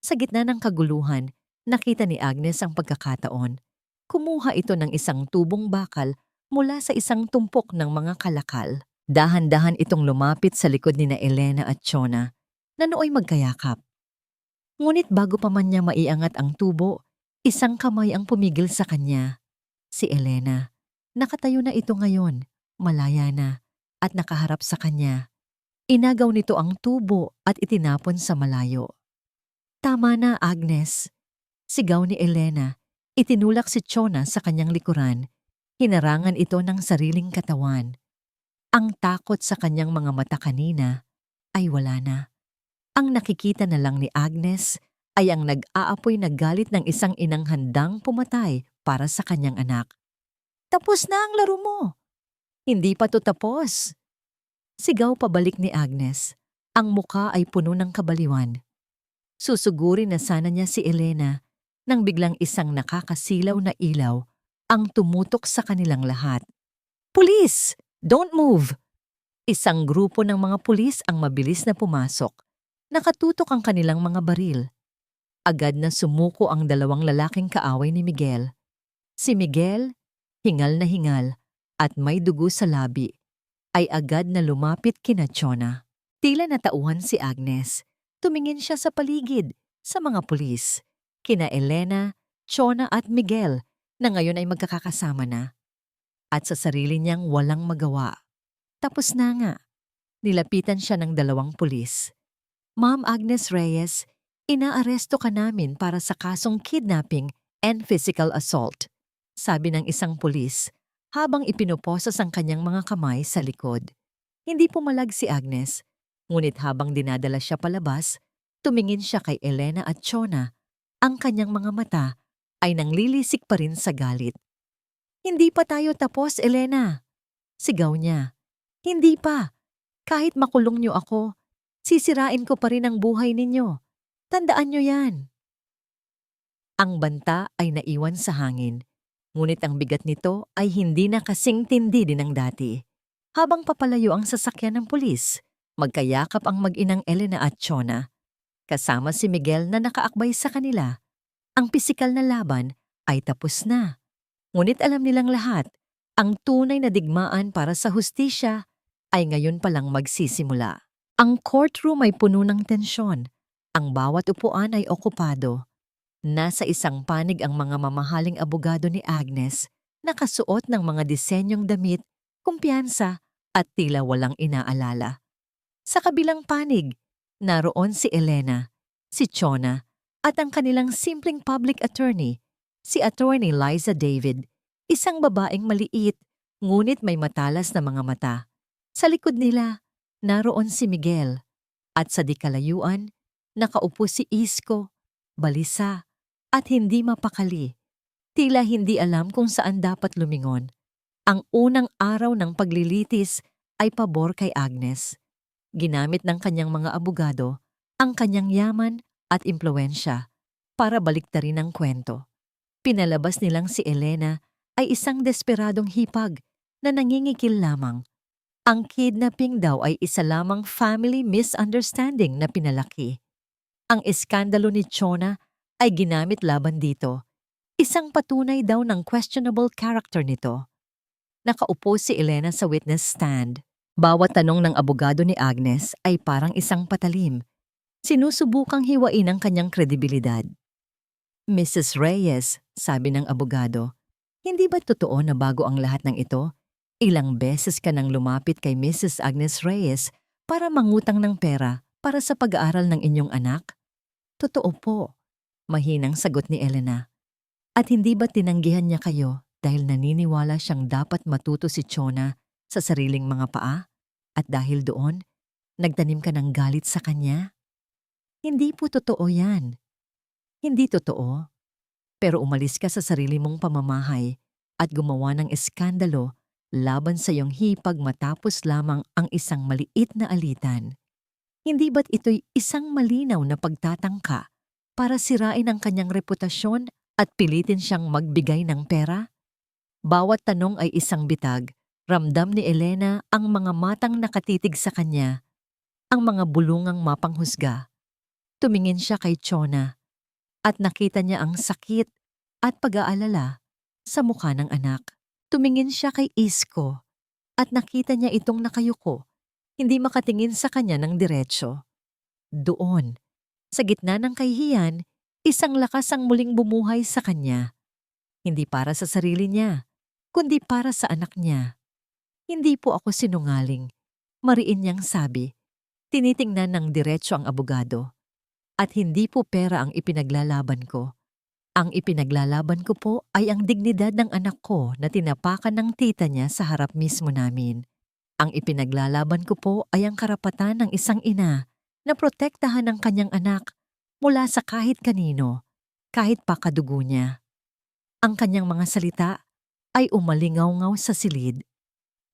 Sa gitna ng kaguluhan, nakita ni Agnes ang pagkakataon. Kumuha ito ng isang tubong bakal mula sa isang tumpok ng mga kalakal. Dahan-dahan itong lumapit sa likod ni na Elena at Chona na nooy magkayakap. Ngunit bago pa man niya maiangat ang tubo, isang kamay ang pumigil sa kanya. Si Elena. Nakatayo na ito ngayon, malaya na, at nakaharap sa kanya. Inagaw nito ang tubo at itinapon sa malayo. Tama na, Agnes. Sigaw ni Elena. Itinulak si Chona sa kanyang likuran. Hinarangan ito ng sariling katawan. Ang takot sa kanyang mga mata kanina ay wala na. Ang nakikita na lang ni Agnes ay ang nag-aapoy na galit ng isang inang handang pumatay para sa kanyang anak. Tapos na ang laro mo. Hindi pa to tapos. Sigaw pabalik ni Agnes. Ang muka ay puno ng kabaliwan. Susugurin na sana niya si Elena nang biglang isang nakakasilaw na ilaw ang tumutok sa kanilang lahat. Pulis! Don't move! Isang grupo ng mga pulis ang mabilis na pumasok. Nakatutok ang kanilang mga baril. Agad na sumuko ang dalawang lalaking kaaway ni Miguel. Si Miguel, hingal na hingal at may dugo sa labi, ay agad na lumapit kina Chona. Tila natauhan si Agnes. Tumingin siya sa paligid, sa mga pulis. Kina Elena, Chona at Miguel na ngayon ay magkakasama na. At sa sarili niyang walang magawa. Tapos na nga. Nilapitan siya ng dalawang pulis. Ma'am Agnes Reyes, inaaresto ka namin para sa kasong kidnapping and physical assault, sabi ng isang pulis habang ipinoposas ang kanyang mga kamay sa likod. Hindi pumalag si Agnes, ngunit habang dinadala siya palabas, tumingin siya kay Elena at Chona. Ang kanyang mga mata ay nanglilisik pa rin sa galit. Hindi pa tayo tapos, Elena. Sigaw niya. Hindi pa. Kahit makulong niyo ako, sisirain ko pa rin ang buhay ninyo. Tandaan niyo yan. Ang banta ay naiwan sa hangin, ngunit ang bigat nito ay hindi na kasing tindi din ng dati. Habang papalayo ang sasakyan ng pulis, magkayakap ang mag-inang Elena at Chona. Kasama si Miguel na nakaakbay sa kanila. Ang pisikal na laban ay tapos na. Ngunit alam nilang lahat, ang tunay na digmaan para sa hustisya ay ngayon palang magsisimula. Ang courtroom ay puno ng tensyon. Ang bawat upuan ay okupado. Nasa isang panig ang mga mamahaling abogado ni Agnes, nakasuot ng mga disenyong damit, kumpiyansa at tila walang inaalala. Sa kabilang panig, naroon si Elena, si Chona at ang kanilang simpleng public attorney, si Attorney Liza David, isang babaeng maliit ngunit may matalas na mga mata. Sa likod nila, naroon si Miguel at sa dikalayuan, nakaupo si Isko, balisa at hindi mapakali. Tila hindi alam kung saan dapat lumingon. Ang unang araw ng paglilitis ay pabor kay Agnes. Ginamit ng kanyang mga abogado ang kanyang yaman at impluwensya para baliktarin ang kwento. Pinalabas nilang si Elena ay isang desperadong hipag na nangingikil lamang. Ang kidnapping daw ay isa lamang family misunderstanding na pinalaki. Ang iskandalo ni Chona ay ginamit laban dito. Isang patunay daw ng questionable character nito. Nakaupo si Elena sa witness stand. Bawat tanong ng abogado ni Agnes ay parang isang patalim. Sinusubukang hiwain ang kanyang kredibilidad. Mrs. Reyes, sabi ng abogado, hindi ba totoo na bago ang lahat ng ito, ilang beses ka nang lumapit kay Mrs. Agnes Reyes para mangutang ng pera para sa pag-aaral ng inyong anak? Totoo po, mahinang sagot ni Elena. At hindi ba tinanggihan niya kayo dahil naniniwala siyang dapat matuto si Chona sa sariling mga paa? At dahil doon, nagtanim ka ng galit sa kanya? Hindi po totoo yan. Hindi totoo. Pero umalis ka sa sarili mong pamamahay at gumawa ng eskandalo laban sa iyong hipag matapos lamang ang isang maliit na alitan. Hindi ba't ito'y isang malinaw na pagtatangka para sirain ang kanyang reputasyon at pilitin siyang magbigay ng pera? Bawat tanong ay isang bitag. Ramdam ni Elena ang mga matang nakatitig sa kanya, ang mga bulungang mapanghusga. Tumingin siya kay Chona at nakita niya ang sakit at pag-aalala sa mukha ng anak. Tumingin siya kay Isko at nakita niya itong nakayuko, hindi makatingin sa kanya ng diretsyo. Doon, sa gitna ng kahihiyan, isang lakas ang muling bumuhay sa kanya. Hindi para sa sarili niya, kundi para sa anak niya. Hindi po ako sinungaling, mariin niyang sabi. Tinitingnan ng diretsyo ang abogado. At hindi po pera ang ipinaglalaban ko. Ang ipinaglalaban ko po ay ang dignidad ng anak ko na tinapakan ng tita niya sa harap mismo namin. Ang ipinaglalaban ko po ay ang karapatan ng isang ina na protektahan ang kanyang anak mula sa kahit kanino, kahit pa kadugo niya. Ang kanyang mga salita ay umalingaw-ngaw sa silid.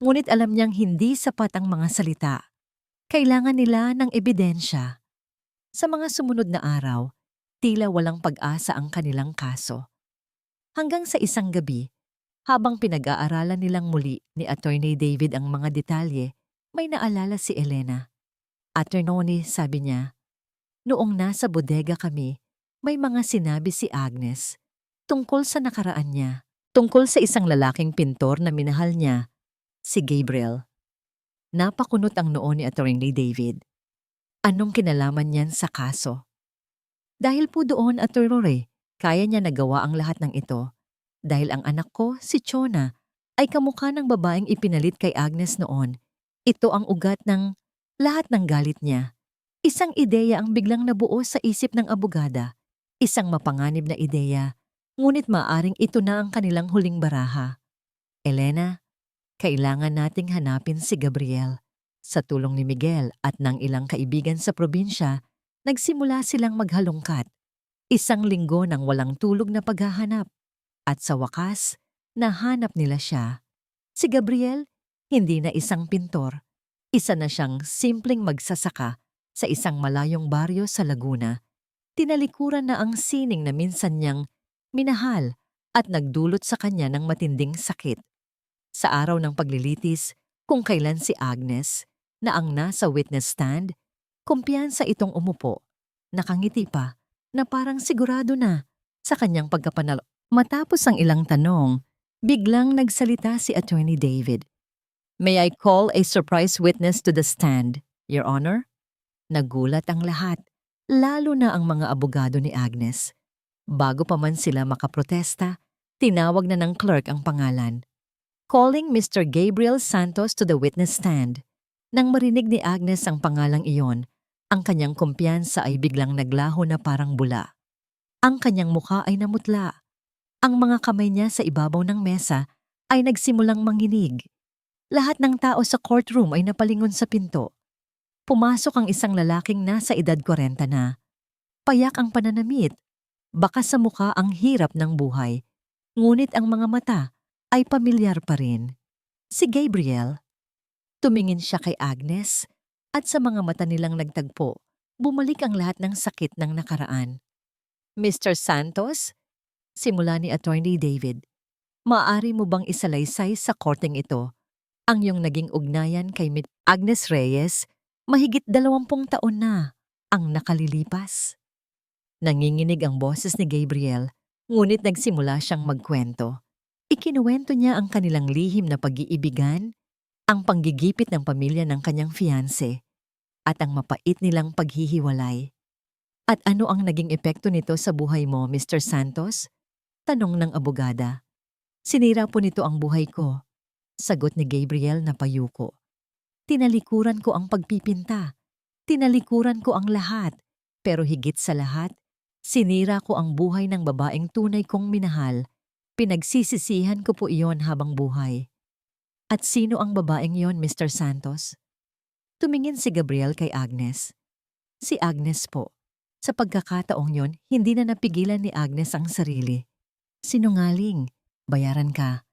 Ngunit alam niyang hindi sapat ang mga salita. Kailangan nila ng ebidensya. Sa mga sumunod na araw, tila walang pag-asa ang kanilang kaso. Hanggang sa isang gabi, habang pinag-aaralan nilang muli ni Attorney David ang mga detalye, may naalala si Elena. "Attorney," sabi niya, "noong nasa bodega kami, may mga sinabi si Agnes tungkol sa nakaraan niya, tungkol sa isang lalaking pintor na minahal niya, si Gabriel." Napakunot ang noo ni Attorney David. Anong kinalaman niyan sa kaso? Dahil po doon, Attorney, kaya niya nagawa ang lahat ng ito. Dahil ang anak ko, si Chona, ay kamukha ng babaeng ipinalit kay Agnes noon. Ito ang ugat ng lahat ng galit niya. Isang ideya ang biglang nabuo sa isip ng abogada. Isang mapanganib na ideya, ngunit maaring ito na ang kanilang huling baraha. "Elena, kailangan nating hanapin si Gabriel." Sa tulong ni Miguel at ng ilang kaibigan sa probinsya, nagsimula silang maghalongkat. Isang linggo ng walang tulog na paghahanap. At sa wakas, nahanap nila siya. Si Gabriel, hindi na isang pintor. Isa na siyang simpleng magsasaka sa isang malayong baryo sa Laguna. Tinalikuran na ang sining na minsan niyang minahal at nagdulot sa kanya ng matinding sakit. Sa araw ng paglilitis, kung kailan si Agnes, na ang nasa witness stand, kumpiyansa itong umupo. Nakangiti pa, na parang sigurado na sa kanyang pagkapanalo. Matapos ang ilang tanong, biglang nagsalita si Attorney David. "May I call a surprise witness to the stand, Your Honor?" Nagulat ang lahat, lalo na ang mga abogado ni Agnes. Bago pa man sila makaprotesta, tinawag na ng clerk ang pangalan. "Calling Mr. Gabriel Santos to the witness stand." Nang marinig ni Agnes ang pangalang iyon, ang kanyang kumpiyansa ay biglang naglaho na parang bula. Ang kanyang mukha ay namutla. Ang mga kamay niya sa ibabaw ng mesa ay nagsimulang manginig. Lahat ng tao sa courtroom ay napalingon sa pinto. Pumasok ang isang lalaking nasa edad 40 na. Payak ang pananamit. Baka sa mukha ang hirap ng buhay. Ngunit ang mga mata ay pamilyar pa rin. Si Gabriel. Tumingin siya kay Agnes at sa mga mata nilang nagtagpo, bumalik ang lahat ng sakit ng nakaraan. "Mr. Santos?" Simula ni Attorney David. "Maaari mo bang isalaysay sa korteng ito ang iyong naging ugnayan kay Agnes Reyes? Mahigit 20 taon na ang nakalilipas." Nanginginig ang boses ni Gabriel, ngunit nagsimula siyang magkwento. Ikinuwento niya ang kanilang lihim na pag-iibigan, ang panggigipit ng pamilya ng kanyang fiancé, at ang mapait nilang paghihiwalay. "At ano ang naging epekto nito sa buhay mo, Mr. Santos?" tanong ng abogada. "Sinira po nito ang buhay ko," sagot ni Gabriel na payuko. "Tinalikuran ko ang pagpipinta. Tinalikuran ko ang lahat. Pero higit sa lahat, sinira ko ang buhay ng babaeng tunay kong minahal. Pinagsisisihan ko po iyon habang buhay." "At sino ang babaeng yon, Mr. Santos?" Tumingin si Gabriel kay Agnes. "Si Agnes po." Sa pagkakataong yon, hindi na napigilan ni Agnes ang sarili. "Sinungaling, bayaran ka.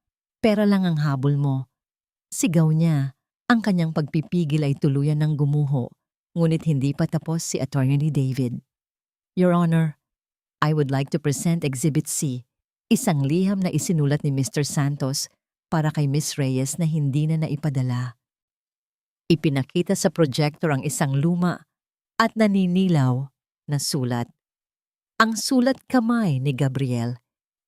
Pera lang ang habol mo." Sigaw niya. Ang kanyang pagpipigil ay tuluyan ng gumuho, ngunit hindi pa tapos si Attorney David. "Your Honor, I would like to present Exhibit C, isang liham na isinulat ni Mr. Santos para kay Miss Reyes na hindi na naipadala." Ipinakita sa projector ang isang luma at naninilaw na sulat. Ang sulat kamay ni Gabriel.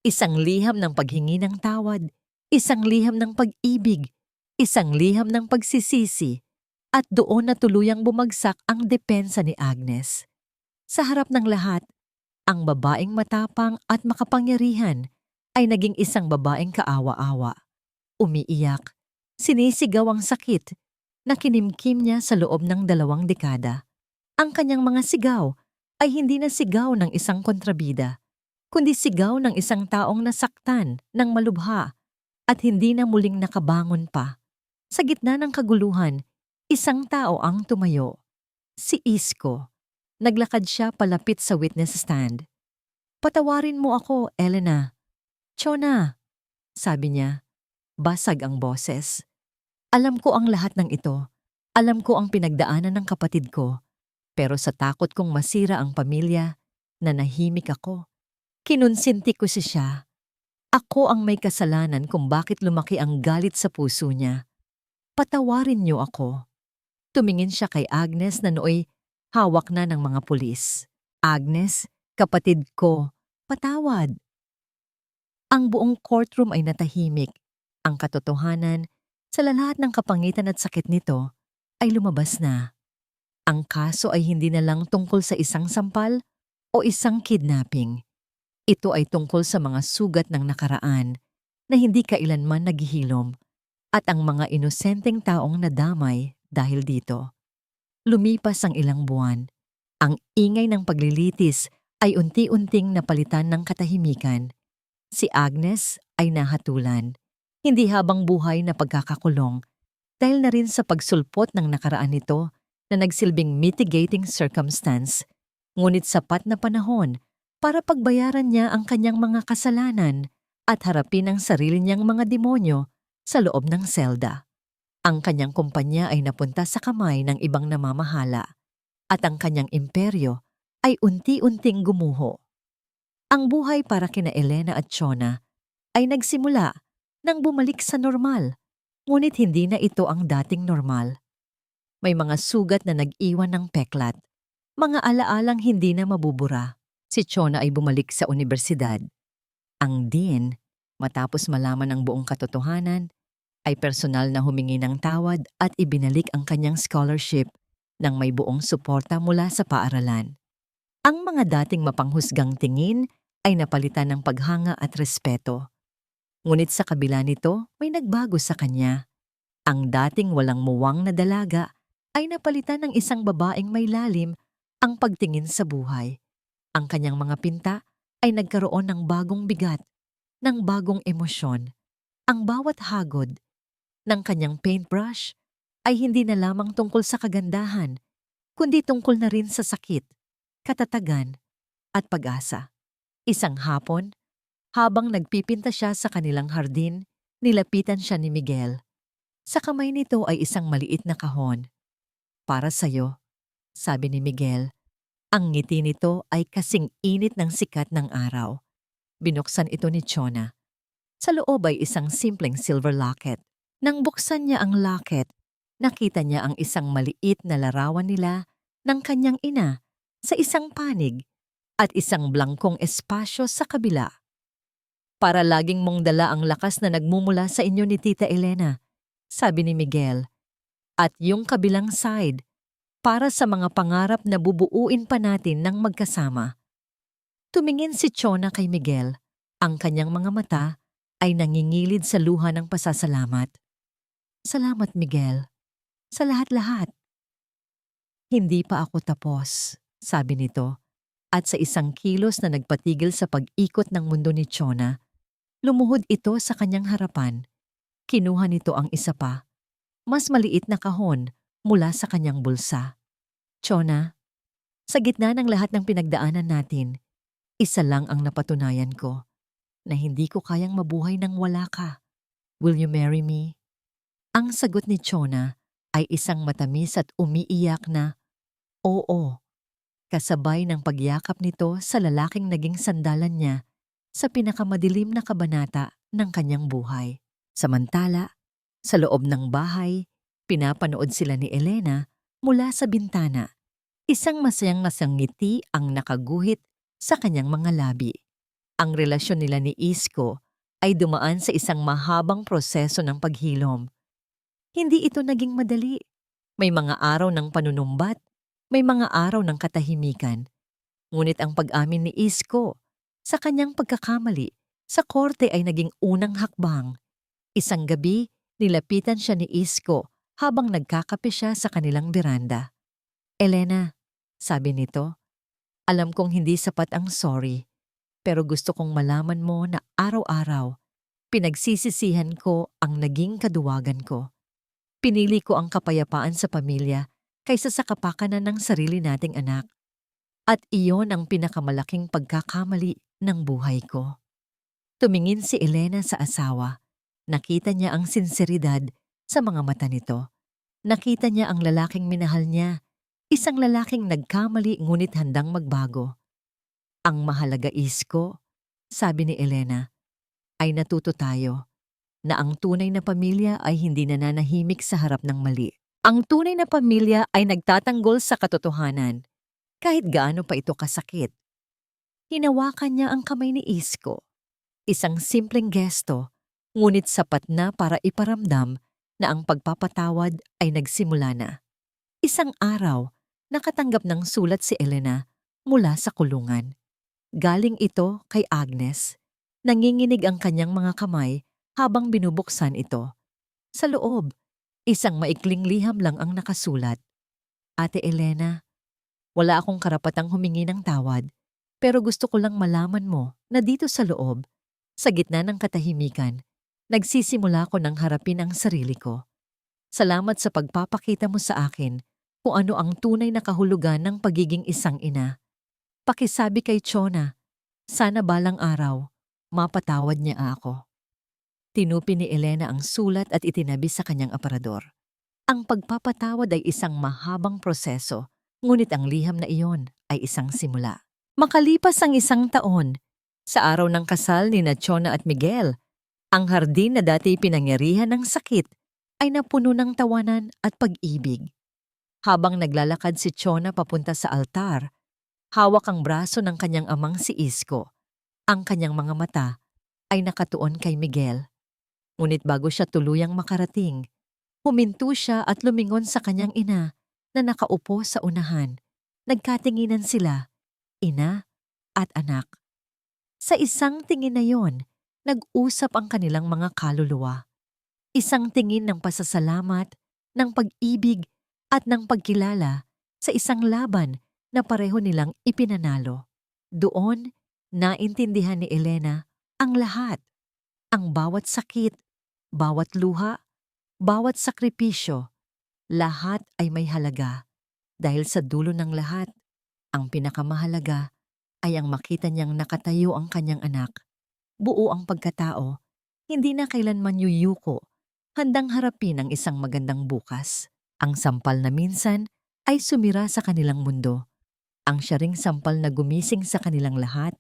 Isang liham ng paghingi ng tawad, isang liham ng pag-ibig, isang liham ng pagsisisi, at doon na tuluyang bumagsak ang depensa ni Agnes. Sa harap ng lahat, ang babaeng matapang at makapangyarihan ay naging isang babaeng kaawa-awa. Umiiyak, sinisigaw ang sakit na kinimkim niya sa loob ng 2 dekada. Ang kanyang mga sigaw ay hindi na sigaw ng isang kontrabida, kundi sigaw ng isang taong nasaktan ng malubha at hindi na muling nakabangon pa. Sa gitna ng kaguluhan, isang tao ang tumayo. Si Isko. Naglakad siya palapit sa witness stand. "Patawarin mo ako, Elena." "Chona," sabi niya. Basag ang boses. "Alam ko ang lahat ng ito. Alam ko ang pinagdaanan ng kapatid ko, pero sa takot kong masira ang pamilya, nanahimik ako. Kinonsinti ko siya. Ako ang may kasalanan kung bakit lumaki ang galit sa puso niya. Patawarin niyo ako. Tumingin siya kay Agnes na nooy hawak na ng mga pulis. Agnes, kapatid ko, patawad. Ang buong courtroom ay natahimik. Ang katotohanan, sa lahat ng kapangitan at sakit nito, ay lumabas na. Ang kaso ay hindi na lang tungkol sa isang sampal o isang kidnapping. Ito ay tungkol sa mga sugat ng nakaraan na hindi kailanman naghihilom at ang mga inosenteng taong nadamay dahil dito. Lumipas ang ilang buwan. Ang ingay ng paglilitis ay unti-unting napalitan ng katahimikan. Si Agnes ay nahatulan, hindi habang buhay na pagkakakulong, dahil na rin sa pagsulpot ng nakaraan nito na nagsilbing mitigating circumstance, ngunit sapat na panahon para pagbayaran niya ang kanyang mga kasalanan at harapin ang sarili niyang mga demonyo sa loob ng selda. Ang kanyang kumpanya ay napunta sa kamay ng ibang namamahala at ang kanyang imperyo ay unti-unting gumuho. Ang buhay para kina Elena at Chona ay nagsimula nang bumalik sa normal, ngunit hindi na ito ang dating normal. May mga sugat na nag-iwan ng peklat, mga alaalang hindi na mabubura. Si Chona ay bumalik sa universidad. Ang dean, matapos malaman ang buong katotohanan, ay personal na humingi ng tawad at ibinalik ang kanyang scholarship nang may buong suporta mula sa paaralan. Ang mga dating mapanghusgang tingin ay napalitan ng paghanga at respeto. Ngunit sa kabila nito, may nagbago sa kanya. Ang dating walang muwang na dalaga ay napalitan ng isang babaeng may lalim ang pagtingin sa buhay. Ang kanyang mga pinta ay nagkaroon ng bagong bigat, ng bagong emosyon. Ang bawat hagod ng kanyang paintbrush ay hindi na lamang tungkol sa kagandahan, kundi tungkol na rin sa sakit, katatagan, at pag-asa. Isang hapon, habang nagpipinta siya sa kanilang hardin, nilapitan siya ni Miguel. Sa kamay nito ay isang maliit na kahon. "Para sa'yo," sabi ni Miguel. Ang ngiti nito ay kasing init ng sikat ng araw. Binuksan ito ni Chona. Sa loob ay isang simpleng silver locket. Nang buksan niya ang locket, nakita niya ang isang maliit na larawan nila ng kanyang ina sa isang panig at isang blangkong espasyo sa kabila. "Para laging mong dala ang lakas na nagmumula sa inyo ni Tita Elena," sabi ni Miguel. "At yung kabilang side, para sa mga pangarap na bubuuin pa natin ng magkasama." Tumingin si Chona kay Miguel. Ang kanyang mga mata ay nangingilid sa luha ng pasasalamat. "Salamat, Miguel. Sa lahat-lahat." "Hindi pa ako tapos," sabi nito. At sa isang kilos na nagpatigil sa pag-ikot ng mundo ni Chona, lumuhod ito sa kanyang harapan. Kinuha nito ang isa pa, mas maliit na kahon mula sa kanyang bulsa. "Chona, sa gitna ng lahat ng pinagdaanan natin, isa lang ang napatunayan ko, na hindi ko kayang mabuhay nang wala ka. Will you marry me?" Ang sagot ni Chona ay isang matamis at umiiyak na oo, kasabay ng pagyakap nito sa lalaking naging sandalan niya sa pinakamadilim na kabanata ng kanyang buhay. Samantala, sa loob ng bahay, pinapanood sila ni Elena mula sa bintana. Isang masayang-masang ngiti ang nakaguhit sa kanyang mga labi. Ang relasyon nila ni Isko ay dumaan sa isang mahabang proseso ng paghilom. Hindi ito naging madali. May mga araw ng panunumbat, may mga araw ng katahimikan. Ngunit ang pag-amin ni Isko sa kanyang pagkakamali sa korte ay naging unang hakbang. Isang gabi, nilapitan siya ni Isko habang nagkakape siya sa kanilang beranda. "Elena," sabi nito, "alam kong hindi sapat ang sorry, pero gusto kong malaman mo na araw-araw, pinagsisisihan ko ang naging kaduwagan ko. Pinili ko ang kapayapaan sa pamilya kaysa sa kapakanan ng sarili nating anak. At iyon ang pinakamalaking pagkakamali ng buhay ko." Tumingin si Elena sa asawa. Nakita niya ang sinseridad sa mga mata nito. Nakita niya ang lalaking minahal niya, isang lalaking nagkamali ngunit handang magbago. Ang mahalaga, Isko, sabi ni Elena, ay natuto tayo na ang tunay na pamilya ay hindi nananahimik sa harap ng mali. Ang tunay na pamilya ay nagtatanggol sa katotohanan, kahit gaano pa ito kasakit. Hinawakan niya ang kamay ni Isko, isang simpleng gesto, ngunit sapat na para iparamdam na ang pagpapatawad ay nagsimula na. Isang araw, nakatanggap ng sulat si Elena mula sa kulungan. Galing ito kay Agnes. Nanginginig ang kanyang mga kamay habang binubuksan ito. Sa loob, isang maikling liham lang ang nakasulat. Ate Elena, wala akong karapatang humingi ng tawad, pero gusto ko lang malaman mo na dito sa loob, sa gitna ng katahimikan, nagsisimula ko ng harapin ang sarili ko. Salamat sa pagpapakita mo sa akin kung ano ang tunay na kahulugan ng pagiging isang ina. Pakisabi kay Chona, sana balang araw, mapatawad niya ako. Tinupi ni Elena ang sulat at itinabi sa kanyang aparador. Ang pagpapatawad ay isang mahabang proseso, ngunit ang liham na iyon ay isang simula. Makalipas ang 1 taon, sa araw ng kasal ni Chona at Miguel, ang hardin na dati pinangyarihan ng sakit ay napuno ng tawanan at pag-ibig. Habang naglalakad si Chona papunta sa altar, hawak ang braso ng kanyang amang si Isko. Ang kanyang mga mata ay nakatuon kay Miguel. Ngunit bago siya tuluyang makarating, huminto siya at lumingon sa kanyang ina na nakaupo sa unahan. Nagkatinginan sila, ina at anak. Sa isang tingin na yon, nag-usap ang kanilang mga kaluluwa. Isang tingin ng pasasalamat, ng pag-ibig at ng pagkilala sa isang laban na pareho nilang ipinanalo. Doon, naintindihan ni Elena ang lahat. Ang bawat sakit, bawat luha, bawat sakripisyo, lahat ay may halaga. Dahil sa dulo ng lahat, ang pinakamahalaga ay ang makita niyang nakatayo ang kanyang anak. Buo ang pagkatao, hindi na kailanman yuyuko, handang harapin ang isang magandang bukas. Ang sampal na minsan ay sumira sa kanilang mundo. Ang syaring sampal na gumising sa kanilang lahat,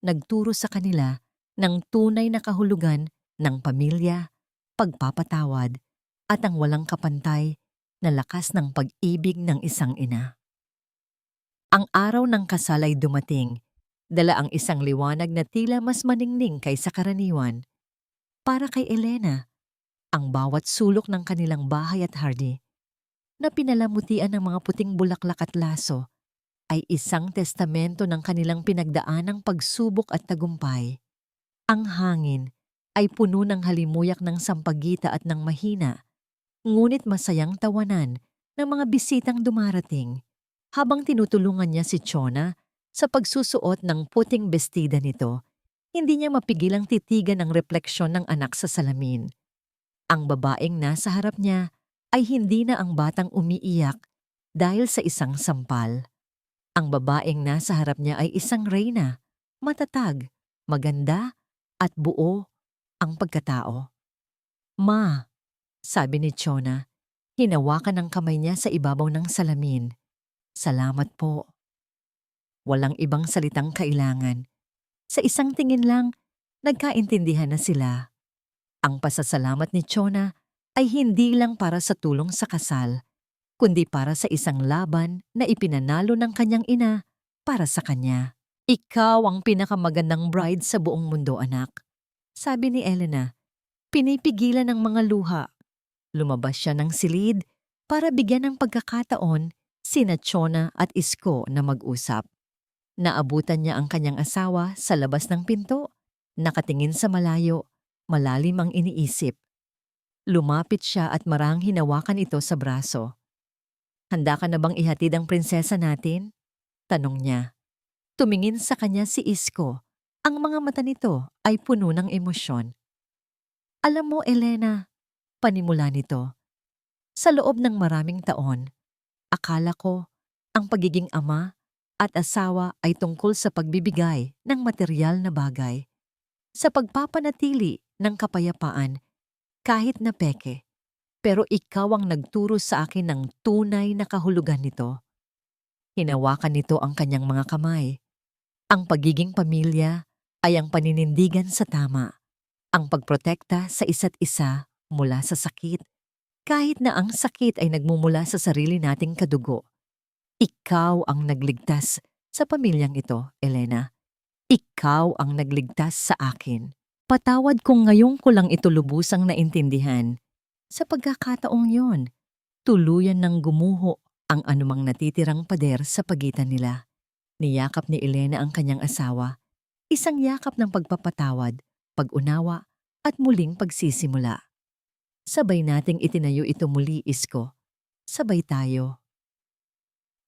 nagturo sa kanila ng tunay na kahulugan ng pamilya, pagpapatawad, at ang walang kapantay na lakas ng pag-ibig ng isang ina. Ang araw ng kasal ay dumating, dala ang isang liwanag na tila mas maningning kaysa karaniwan. Para kay Elena, ang bawat sulok ng kanilang bahay at hardin, na pinalamutian ng mga puting bulaklak at laso, ay isang testamento ng kanilang pinagdaanang pagsubok at tagumpay. Ang hangin ay puno ng halimuyak ng sampagita at ng mahina, ngunit masayang tawanan ng mga bisitang dumarating habang tinutulungan niya si Chona sa pagsusuot ng puting bestida nito. Hindi niya mapigilang titigan ang refleksyon ng anak sa salamin. Ang babaeng nasa harap niya ay hindi na ang batang umiiyak dahil sa isang sampal. Ang babaeng nasa harap niya ay isang reyna, matatag, maganda, at buo ang pagkatao. Ma, sabi ni Chona, hinawakan ang kamay niya sa ibabaw ng salamin. Salamat po. Walang ibang salitang kailangan. Sa isang tingin lang, nagkaintindihan na sila. Ang pasasalamat ni Chona ay hindi lang para sa tulong sa kasal, kundi para sa isang laban na ipinanalo ng kanyang ina para sa kanya. Ikaw ang pinakamagandang bride sa buong mundo, anak. Sabi ni Elena, pinipigilan ng mga luha. Lumabas siya ng silid para bigyan ng pagkakataon sina Chona at Isko na mag-usap. Naabutan niya ang kanyang asawa sa labas ng pinto, nakatingin sa malayo, malalim ang iniisip. Lumapit siya at marahang hinawakan ito sa braso. Handa ka na bang ihatid ang prinsesa natin? Tanong niya. Tumingin sa kanya si Isko. Ang mga mata nito ay puno ng emosyon. Alam mo, Elena, panimula nito. Sa loob ng maraming taon, akala ko ang pagiging ama at asawa ay tungkol sa pagbibigay ng material na bagay, sa pagpapanatili ng kapayapaan kahit na peke. pero ikaw ang nagturo sa akin ng tunay na kahulugan nito. Hinawakan nito ang kanyang mga kamay. Ang pagiging pamilya ay ang paninindigan sa tama, ang pagprotekta sa isa't isa mula sa sakit, kahit na ang sakit ay nagmumula sa sarili nating kadugo. Ikaw ang nagligtas sa pamilyang ito, Elena. Ikaw ang nagligtas sa akin. Patawad kung ngayong ko lang ito lubusang naintindihan. Sa pagkakataong yon, tuluyan ng gumuho ang anumang natitirang pader sa pagitan nila. Niyakap ni Elena ang kanyang asawa, isang yakap ng pagpapatawad, pag-unawa, at muling pagsisimula. Sabay nating itinayo ito muli, Isko. Sabay tayo.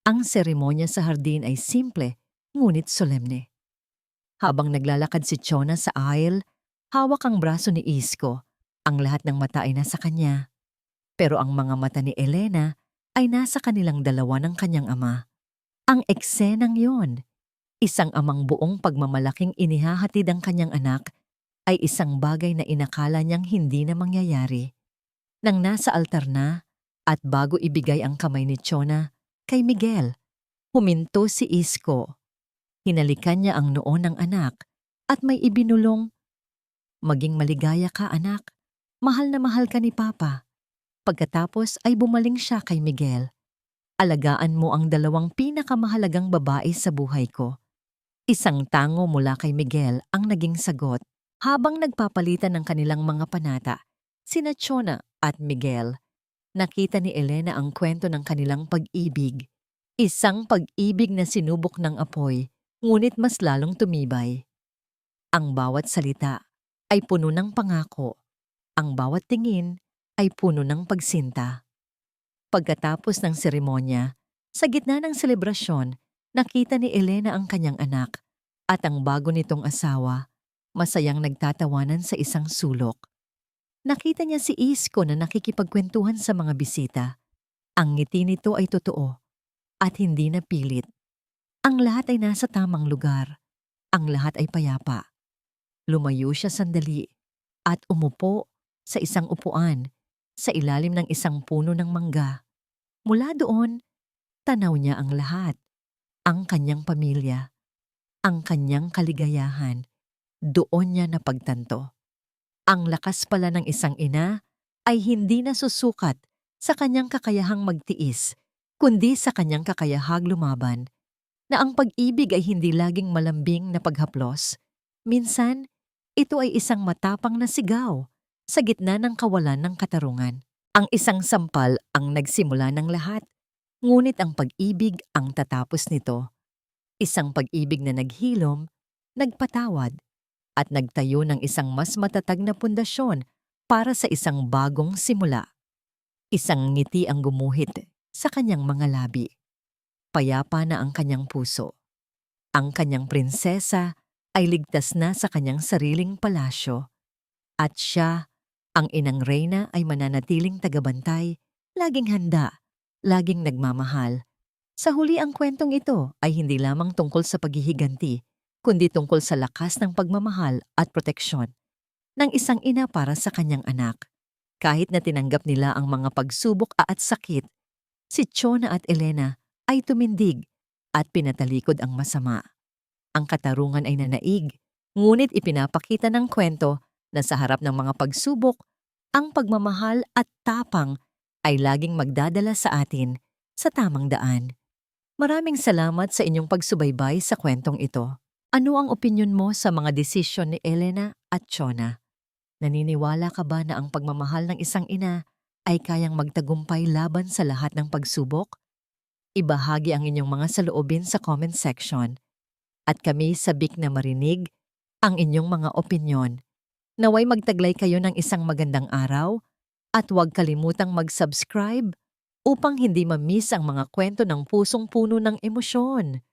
Ang seremonya sa hardin ay simple, ngunit solemne. Habang naglalakad si Chona sa aisle, hawak ang braso ni Isko. Ang lahat ng mata ay nasa kanya. Pero ang mga mata ni Elena ay nasa kanilang dalawa ng kanyang ama. Ang eksenang yon, isang amang buong pagmamalaking inihahatid ang kanyang anak, ay isang bagay na inakala niyang hindi na mangyayari. Nang nasa altar na, at bago ibigay ang kamay ni Chona kay Miguel, huminto si Isko. Hinalikan niya ang noo ng anak at may ibinulong, "Maging maligaya ka, anak. Mahal na mahal ka ni Papa." Pagkatapos ay bumaling siya kay Miguel. "Alagaan mo ang dalawang pinakamahalagang babae sa buhay ko." Isang tango mula kay Miguel ang naging sagot. Habang nagpapalitan ng kanilang mga panata, sina Chona at Miguel, nakita ni Elena ang kwento ng kanilang pag-ibig. Isang pag-ibig na sinubok ng apoy, ngunit mas lalong tumibay. Ang bawat salita ay puno ng pangako. Ang bawat tingin ay puno ng pagsinta. Pagkatapos ng seremonya, sa gitna ng selebrasyon, nakita ni Elena ang kanyang anak at ang bago nitong asawa, masayang nagtatawanan sa isang sulok. Nakita niya si Isko na nakikipagkwentuhan sa mga bisita. Ang ngiti nito ay totoo at hindi napilit. Ang lahat ay nasa tamang lugar. Ang lahat ay payapa. Lumayo siya sandali at umupo sa isang upuan sa ilalim ng isang puno ng mangga. Mula doon, tanaw niya ang lahat. Ang kanyang pamilya, ang kanyang kaligayahan. Doon niya napagtanto. Ang lakas pala ng isang ina ay hindi nasusukat sa kanyang kakayahang magtiis, kundi sa kanyang kakayahang lumaban. Na ang pag-ibig ay hindi laging malambing na paghaplos. Minsan, ito ay isang matapang na sigaw sa gitna ng kawalan ng katarungan. Ang isang sampal ang nagsimula ng lahat, ngunit ang pag-ibig ang tatapos nito. Isang pag-ibig na naghilom, nagpatawad, at nagtayo ng isang mas matatag na pundasyon para sa isang bagong simula. Isang ngiti ang gumuhit sa kanyang mga labi. Payapa na ang kanyang puso. Ang kanyang prinsesa ay ligtas na sa kanyang sariling palasyo. At siya, ang inang reyna, ay mananatiling tagabantay, laging handa, laging nagmamahal. Sa huli, ang kwentong ito ay hindi lamang tungkol sa paghihiganti, kundi tungkol sa lakas ng pagmamahal at proteksyon ng isang ina para sa kanyang anak. Kahit na tinanggap nila ang mga pagsubok at sakit, si Chona at Elena ay tumindig at pinatalikod ang masama. Ang katarungan ay nanaig, ngunit ipinapakita ng kwento na sa harap ng mga pagsubok, ang pagmamahal at tapang ay laging magdadala sa atin sa tamang daan. Maraming salamat sa inyong pagsubaybay sa kwentong ito. Ano ang opinyon mo sa mga desisyon ni Elena at Chona? Naniniwala ka ba na ang pagmamahal ng isang ina ay kayang magtagumpay laban sa lahat ng pagsubok? Ibahagi ang inyong mga saloobin sa comment section. At kami sabik na marinig ang inyong mga opinyon. Naway magtaglay kayo ng isang magandang araw at huwag kalimutang mag-subscribe upang hindi ma-miss ang mga kwento ng pusong puno ng emosyon.